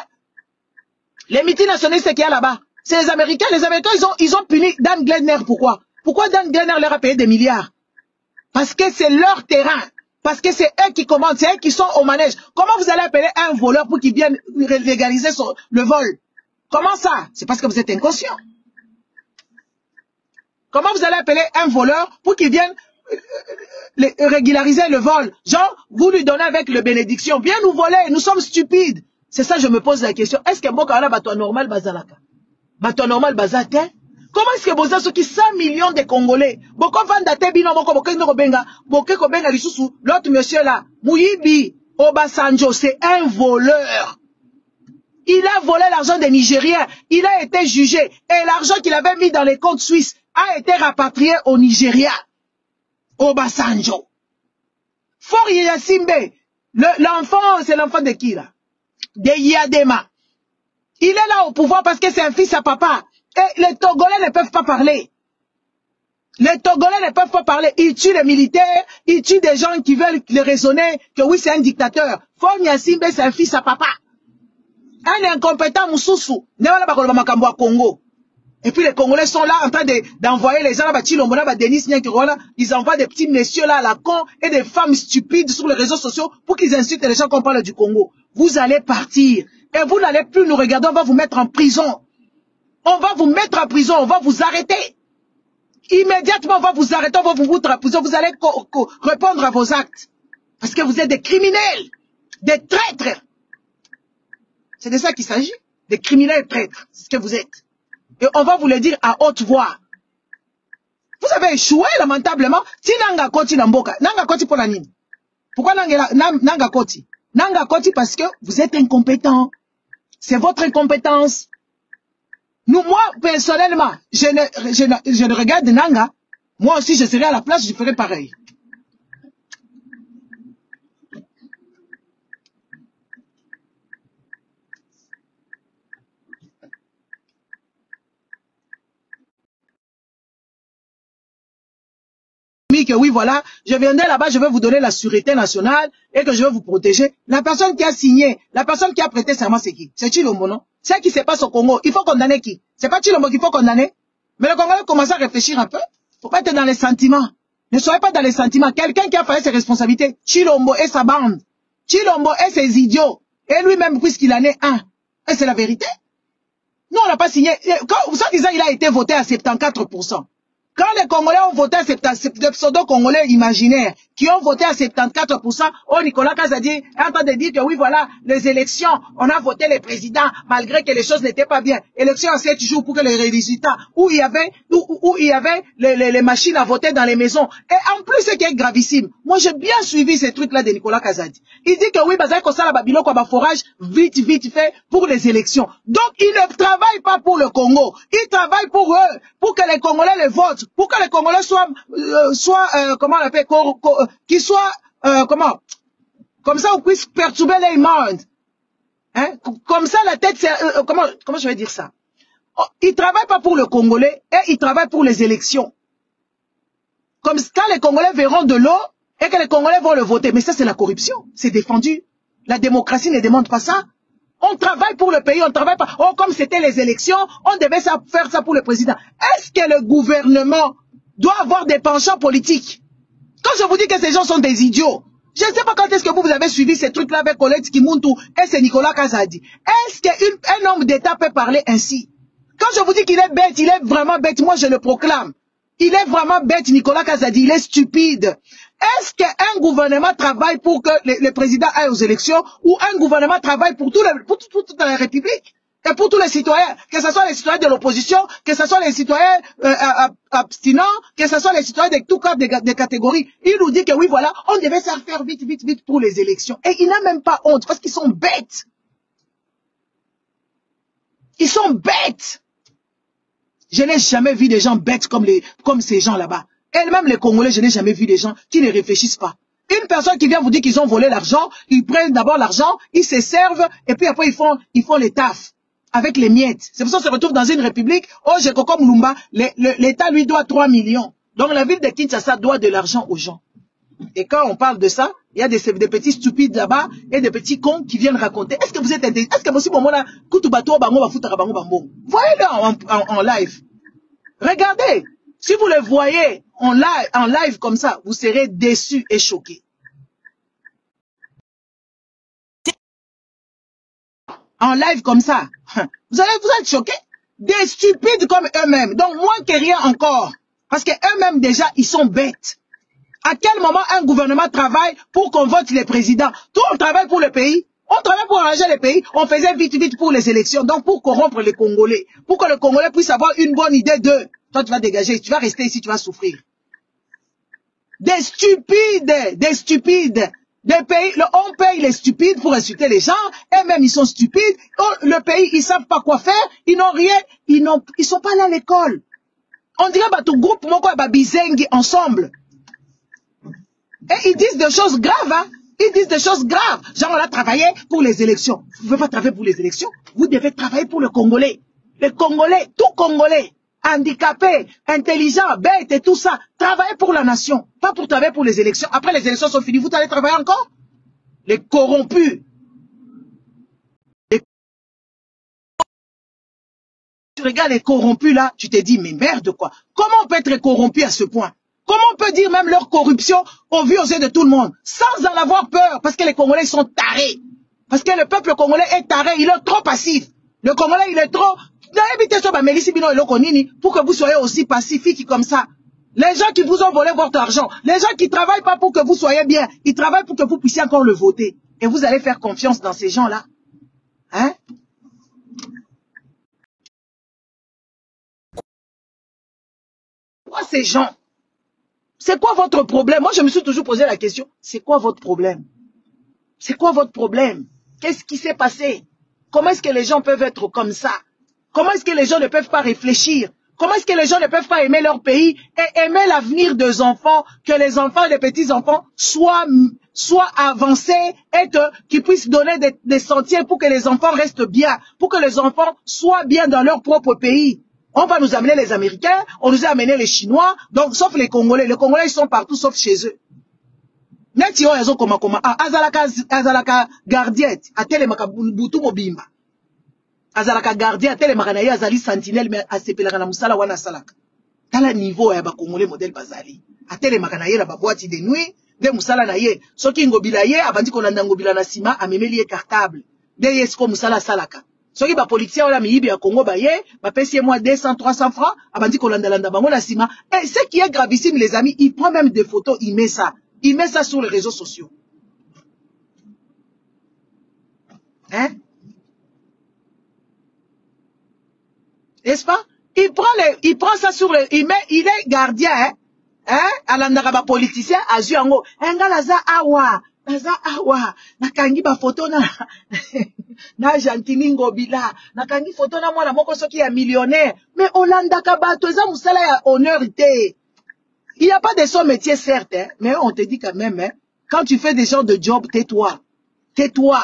Les multinationalistes qu'il y a là-bas. C'est les Américains. Les Américains, ils ont puni Dan Glenner. Pourquoi? Pourquoi Dan Glenner leur a payé des milliards? Parce que c'est leur terrain. Parce que c'est eux qui commandent. C'est eux qui sont au manège. Comment vous allez appeler un voleur pour qu'il vienne légaliser le vol? Comment ça? C'est parce que vous êtes inconscient. Comment vous allez appeler un voleur pour qu'il vienne régulariser le vol? Genre, vous lui donnez avec le bénédiction. Viens nous voler, nous sommes stupides. C'est ça, je me pose la question. Est-ce que Mboka a bateau normal bazalaka? Bateau normal bazate? Comment est-ce que vous avez qui 100 millions de Congolais? Boko vandate bino moko boke no benga, boke ko benga lisusu. L'autre monsieur là, Muyibi Obasanjo, c'est un voleur. Il a volé l'argent des Nigériens. Il a été jugé. Et l'argent qu'il avait mis dans les comptes suisses a été rapatrié au Nigeria. Obasanjo. Fort Yasimbe. L'enfant, c'est l'enfant de qui là? De Yadema. Il est là au pouvoir parce que c'est un fils à papa. Et les Togolais ne peuvent pas parler. Les Togolais ne peuvent pas parler. Ils tuent les militaires. Ils tuent des gens qui veulent les raisonner que oui, c'est un dictateur. Fort Yasimbe, c'est un fils à papa. Un incompétent Moussoussou. Congo. Et puis les Congolais sont là en train d'envoyer les gens là, ils envoient des petits messieurs là à la con et des femmes stupides sur les réseaux sociaux pour qu'ils insultent les gens qu'on parle du Congo. Vous allez partir et vous n'allez plus nous regarder, on va vous mettre en prison. On va vous mettre en prison, on va vous arrêter. Immédiatement, on va vous arrêter, on va vous mettre en prison, vous allez répondre à vos actes. Parce que vous êtes des criminels, des traîtres. C'est de ça qu'il s'agit. Des criminels traîtres, c'est ce que vous êtes. Et on va vous le dire à haute voix. Vous avez échoué lamentablement. Si nanga koti na mboka, nanga koti pour la nini? Pourquoi nanga koti? Nanga koti parce que vous êtes incompétent. C'est votre incompétence. Moi, personnellement, je ne regarde Nanga. Moi aussi, je serais à la place, je ferais pareil. Que oui, voilà, je viendrai là-bas, je vais vous donner la sûreté nationale et que je vais vous protéger. La personne qui a signé, la personne qui a prêté serment, c'est qui? C'est Tshilombo, non? C'est ce qui se passe au Congo. Il faut condamner qui? C'est pas Tshilombo qu'il faut condamner. Mais le Congolais commence à réfléchir un peu. Faut pas être dans les sentiments. Ne soyez pas dans les sentiments. Quelqu'un qui a fait ses responsabilités, Tshilombo et sa bande. Tshilombo et ses idiots. Et lui-même, puisqu'il en est un. Et c'est la vérité. Nous, on n'a pas signé. Quand, vous savez, il a été voté à 74%. Quand les Congolais ont voté à 74%, les pseudo-Congolais imaginaires qui ont voté à 74%, oh, Nicolas Kazadi est en train de dire que oui, voilà, les élections, on a voté les présidents, malgré que les choses n'étaient pas bien. Élections en 7 jours pour que les résultats, où il y avait les machines à voter dans les maisons. Et en plus, ce qui est gravissime, moi j'ai bien suivi ces trucs-là de Nicolas Kazadi. Il dit que oui, forage vite fait pour les élections. Donc, il ne travaille pas pour le Congo. Il travaille pour eux, pour que les Congolais les votent. Pour que les Congolais comment on appelle, qu'ils soient, comme ça on puisse perturber les mondes. Hein? Comme ça la tête, c'est, comment je vais dire ça? Oh, il travaille pas pour le Congolais et il travaille pour les élections. Comme quand les Congolais verront de l'eau et que les Congolais vont le voter. Mais ça c'est la corruption, c'est défendu. La démocratie ne demande pas ça. On travaille pour le pays, on travaille pas. Oh, comme c'était les élections, on devait faire ça pour le président. Est-ce que le gouvernement doit avoir des penchants politiques? Quand je vous dis que ces gens sont des idiots, je ne sais pas quand est-ce que vous avez suivi ces trucs-là avec Colette Kimuntu et c'est Nicolas Kazadi. Est-ce qu'un homme d'État peut parler ainsi? Quand je vous dis qu'il est bête, il est vraiment bête, moi je le proclame. Il est vraiment bête, Nicolas Kazadi, il est stupide. Est-ce qu'un gouvernement travaille pour que le président aille aux élections ou un gouvernement travaille pour toute la République et pour tous les citoyens, que ce soit les citoyens de l'opposition, que ce soit les citoyens abstinents, que ce soit les citoyens de tout cas de catégories. Il nous dit que oui, voilà, on devait se faire vite pour les élections. Et il n'a même pas honte parce qu'ils sont bêtes. Ils sont bêtes. Je n'ai jamais vu des gens bêtes comme ces gens là-bas. Et même les Congolais, je n'ai jamais vu des gens qui ne réfléchissent pas. Une personne qui vient vous dire qu'ils ont volé l'argent, ils prennent d'abord l'argent, ils se servent, et puis après ils font les tafs avec les miettes. C'est pour ça qu'on se retrouve dans une république, oh, j'ai comme Lumba, l'État lui doit 3 millions. Donc la ville de Kinshasa doit de l'argent aux gens. Et quand on parle de ça, il y a des petits stupides là-bas et des petits cons qui viennent raconter. Est-ce que vous êtes intéressé? Est-ce que vous voyez-le en live. Regardez. Si vous le voyez en live comme ça, vous serez déçus et choqués. En live comme ça, vous êtes choqués. Des stupides comme eux-mêmes, donc moins que rien encore. Parce qu'eux-mêmes déjà, ils sont bêtes. À quel moment un gouvernement travaille pour qu'on vote les présidents? Tout on travaille pour le pays. On travaille pour arranger le pays. On faisait vite pour les élections. Donc pour corrompre les Congolais. Pour que le Congolais puisse avoir une bonne idée d'eux. Toi, tu vas dégager, tu vas rester ici, tu vas souffrir. Des stupides. Des pays, on paye les stupides pour insulter les gens, et même ils sont stupides. Le pays, ils savent pas quoi faire, ils n'ont rien, ils sont pas là à l'école. On dirait, bah, tout groupe, moko, bah, bizengi ensemble. Et ils disent des choses graves, hein. Ils disent des choses graves. Genre, on a travaillé pour les élections. Vous ne pouvez pas travailler pour les élections. Vous devez travailler pour le Congolais. Les Congolais, tout Congolais. Handicapés, intelligents, bêtes et tout ça, travaillez pour la nation, pas pour travailler pour les élections. Après les élections sont finies, vous allez travailler encore? Les corrompus. Tu regardes les corrompus là, tu te dis, mais merde quoi. Comment on peut être corrompu à ce point? Comment on peut dire même leur corruption au vu aux yeux de tout le monde, sans en avoir peur, parce que les Congolais sont tarés. Parce que le peuple congolais est taré, il est trop passif. Le Congolais, il est trop... pour que vous soyez aussi pacifique comme ça. Les gens qui vous ont volé votre argent, les gens qui ne travaillent pas pour que vous soyez bien, ils travaillent pour que vous puissiez encore le voter. Et vous allez faire confiance dans ces gens-là. Hein? ces gens? C'est quoi votre problème? Moi, je me suis toujours posé la question, c'est quoi votre problème? C'est quoi votre problème? Qu'est-ce qui s'est passé? Comment est-ce que les gens peuvent être comme ça? Comment est-ce que les gens ne peuvent pas réfléchir? Comment est-ce que les gens ne peuvent pas aimer leur pays et aimer l'avenir des enfants, que les enfants et les petits-enfants soient avancés et qu'ils puissent donner des sentiers pour que les enfants restent bien, pour que les enfants soient bien dans leur propre pays. On va nous amener les Américains, on nous a amené les Chinois, donc sauf les Congolais. Les Congolais, ils sont partout sauf chez eux. Neti yo yazo koma azalaka gardiette, atelemaka butu mobimba. Azalaka gardien, atelemaka na ye azali sentinelle, mais asepelaka na musala wana salaka. Tala niveau ya ba Congolais modèle bazali. Atelemaka na ye na ba boîte de nuit, de musala na ye. Soki ngobila ye, abandi kolanda ngobila na sima, amemeli ye cartable. De yesko musala salaka. Soki ba politicien wala miyibi ya Congo ba ye, ba pesi moi 200, 300 francs, abandi kolanda landa bango na sima. Et ce qui est gravissime, les amis, il prend même des photos, il met ça. Il met ça sur les réseaux sociaux. Hein? N'est-ce pas? Il prend ça sur le, il est gardien, hein? Hein? Alandaka politicien, azu yango. Enga laza awa, nakangi ba photo na, na Jantini Ngobila, nakangi photo na mwana moko soki ya millionnaire. Mais olandaka bato, eza musala ya honneur ite. Il n'y a pas de son métier, certes, hein, mais on te dit quand même, hein, quand tu fais des genres de job, tais-toi. Tais-toi.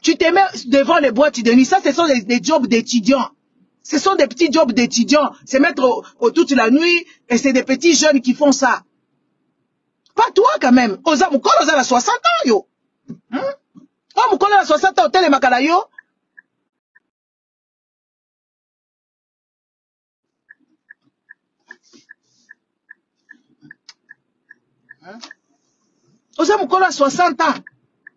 Tu te mets devant les boîtes de nuit. Ça, ce sont des jobs d'étudiants. Ce sont des petits jobs d'étudiants. Se mettre toute la nuit, et c'est des petits jeunes qui font ça. Pas toi, quand même. Oza Mukolo, oza la 60 ans, yo. Oh, Mukolo, la 60 ans, tel makala yo. Oza Mukolo à 60 ans.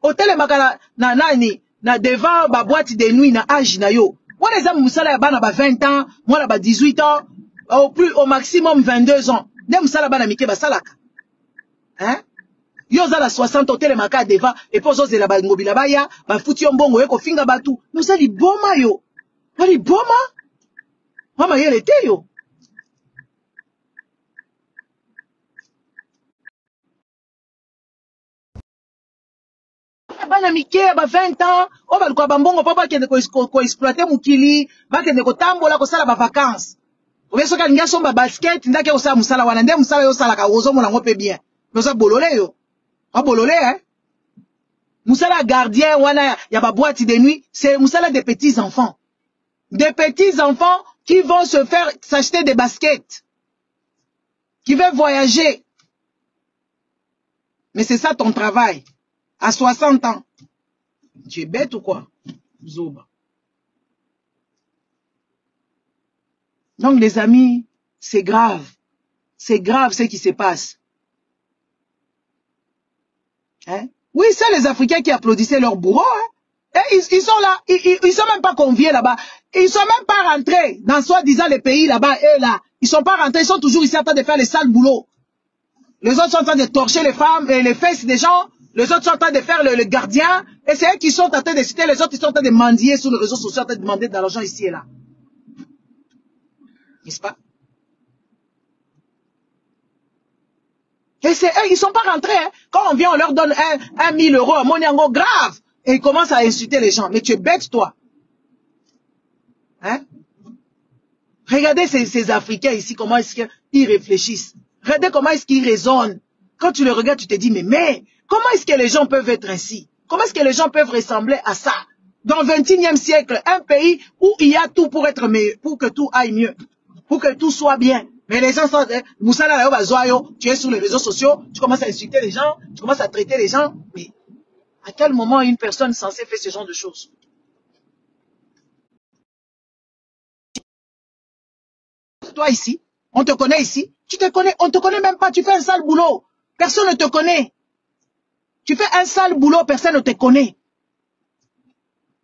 Hôtel makala na nani na devant ba boîte de nuit na âge na yo. Moi les hommes musala ya bana ba 20 ans, moi la ba 18 ans, au maximum 22 ans. Dem musala bana mike ba salaka. Hein? Yo za la 60 hôtel makala devant et puis ozo zela ba ngobila baya, ba futi mbongo eko finga batu. Nous ali boma yo. Ali boma? Mama yele te yo. Bana mike ba 20 ans o ba lukwa bambongo papa kende ko exploiter mukili ba kende ko tambola ko sala ba vacances obeso ka linga somba basket ndake o sala musala wana nde musala yo sala ka ozo mona ngope bien noza bolole yo a bolole hein musala gardien wana ya ba boîte de nuit c'est musala des petits enfants qui vont se faire s'acheter des baskets qui veulent voyager mais c'est ça ton travail. À 60 ans. Tu es bête ou quoi? Zoba. Donc les amis, c'est grave. C'est grave ce qui se passe. Hein? Oui, c'est les Africains qui applaudissaient leur bourreau. Hein? Et ils sont là, ils sont même pas conviés là-bas. Ils sont même pas rentrés dans soi-disant les pays là-bas. Et là, ils sont pas rentrés, ils sont toujours ici en train de faire les sales boulots. Les autres sont en train de torcher les femmes et les fesses des gens. Les autres sont en train de faire le gardien. Et c'est eux qui sont en train de citer. Les autres, ils sont en train de mendier sur les réseaux sociaux, en train de demander de l'argent ici et là. N'est-ce pas? Et c'est eux, ils sont pas rentrés. Hein. Quand on vient, on leur donne 1 000 euros, un moniango grave. Et ils commencent à insulter les gens. Mais tu es bête, toi. Hein? Regardez ces Africains ici, comment est-ce qu'ils réfléchissent. Regardez comment est-ce qu'ils raisonnent. Quand tu les regardes, tu te dis, mais comment est-ce que les gens peuvent être ainsi? Comment est-ce que les gens peuvent ressembler à ça? Dans le 21e siècle, un pays où il y a tout pour être mieux, pour que tout aille mieux, pour que tout soit bien. Mais les gens sont, tu es sur les réseaux sociaux, tu commences à insulter les gens, tu commences à traiter les gens. Mais à quel moment une personne censée fait ce genre de choses? Toi ici, on te connaît ici, tu te connais, on te connaît même pas, tu fais un sale boulot. Personne ne te connaît. Tu fais un sale boulot, personne ne te connaît.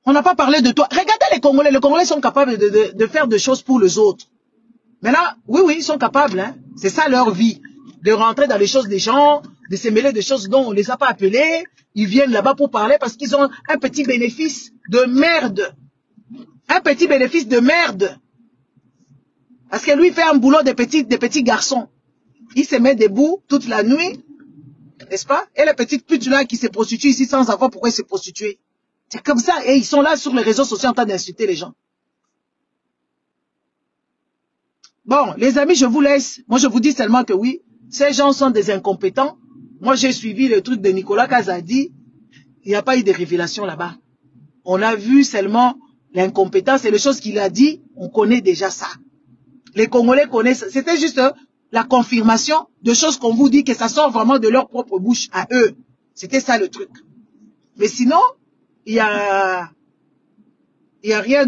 On n'a pas parlé de toi. Regardez les Congolais sont capables de faire des choses pour les autres. Mais là, oui, ils sont capables. Hein. C'est ça leur vie. De rentrer dans les choses des gens, de se mêler des choses dont on ne les a pas appelés. Ils viennent là-bas pour parler parce qu'ils ont un petit bénéfice de merde. Un petit bénéfice de merde. Parce que lui fait un boulot de petits garçons. Il se met debout toute la nuit, n'est-ce pas? Et les petites putes là qui se prostituent ici sans savoir pourquoi ils se prostituent. C'est comme ça. Et ils sont là sur les réseaux sociaux en train d'insulter les gens. Bon, les amis, je vous laisse. Moi, je vous dis seulement que oui, ces gens sont des incompétents. Moi, j'ai suivi le truc de Nicolas Kazadi. Il n'y a pas eu de révélation là-bas. On a vu seulement l'incompétence et les choses qu'il a dit. On connaît déjà ça. Les Congolais connaissent. C'était juste la confirmation de choses qu'on vous dit que ça sort vraiment de leur propre bouche à eux. C'était ça le truc. Mais sinon, il y a rien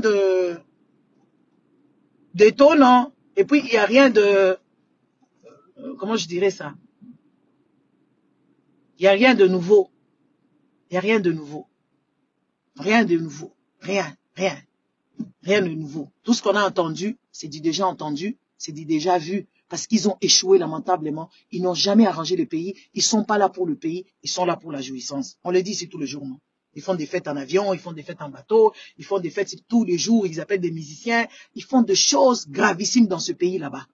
d'étonnant. Et puis, il n'y a rien de... comment je dirais ça? Il n'y a rien de nouveau. Il n'y a rien de nouveau. Rien de nouveau. Rien de nouveau. Tout ce qu'on a entendu, c'est du déjà entendu, c'est du déjà vu. Parce qu'ils ont échoué lamentablement. Ils n'ont jamais arrangé le pays. Ils ne sont pas là pour le pays. Ils sont là pour la jouissance. On le dit ici tous les jours, non? Ils font des fêtes en avion, ils font des fêtes en bateau, ils font des fêtes tous les jours, ils appellent des musiciens. Ils font des choses gravissimes dans ce pays là-bas.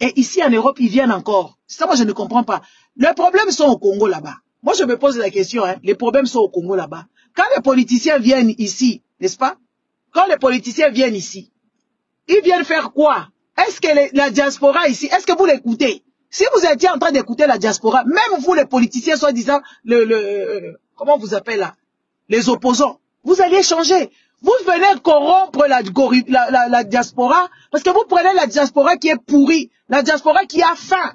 Et ici en Europe, ils viennent encore. Ça, moi, je ne comprends pas. Les problèmes sont au Congo là-bas. Moi, je me pose la question, hein, les problèmes sont au Congo là-bas. Quand les politiciens viennent ici, n'est-ce pas? Quand les politiciens viennent ici, ils viennent faire quoi? Est-ce que la diaspora ici, est-ce que vous l'écoutez? Si vous étiez en train d'écouter la diaspora, même vous les politiciens, soi-disant, comment vous appelez là? Les opposants, vous alliez changer. Vous venez corrompre la diaspora, parce que vous prenez la diaspora qui est pourrie, la diaspora qui a faim.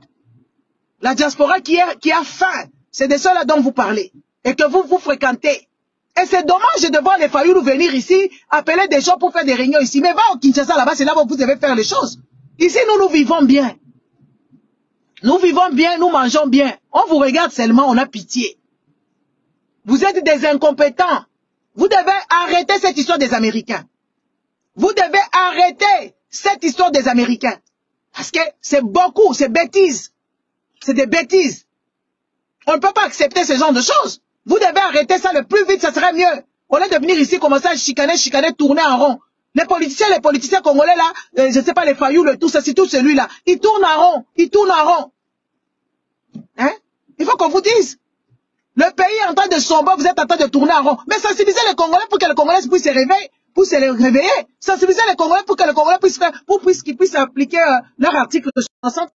La diaspora qui a faim. C'est de cela dont vous parlez. Et que vous fréquentez. Et c'est dommage de voir les Fayoulou venir ici, appeler des gens pour faire des réunions ici. Mais va au Kinshasa là-bas, c'est là où vous devez faire les choses. Ici, nous vivons bien. Nous vivons bien, nous mangeons bien. On vous regarde seulement, on a pitié. Vous êtes des incompétents. Vous devez arrêter cette histoire des Américains. Vous devez arrêter cette histoire des Américains. Parce que c'est beaucoup, c'est bêtises. C'est des bêtises. On ne peut pas accepter ce genre de choses. Vous devez arrêter ça le plus vite, ça serait mieux. Au lieu de venir ici, commencer à chicaner, tourner en rond. Les politiciens congolais là, je ne sais pas, les Fayoulou, tout ça, c'est tout celui-là. Ils tournent en rond. Hein? Il faut qu'on vous dise. Le pays est en train de sombrer, vous êtes en train de tourner en rond. Mais sensibilisez les Congolais pour que les Congolais puissent se réveiller. Pour se réveiller. Sensibilisez les Congolais pour que les Congolais puissent appliquer leur article de 60.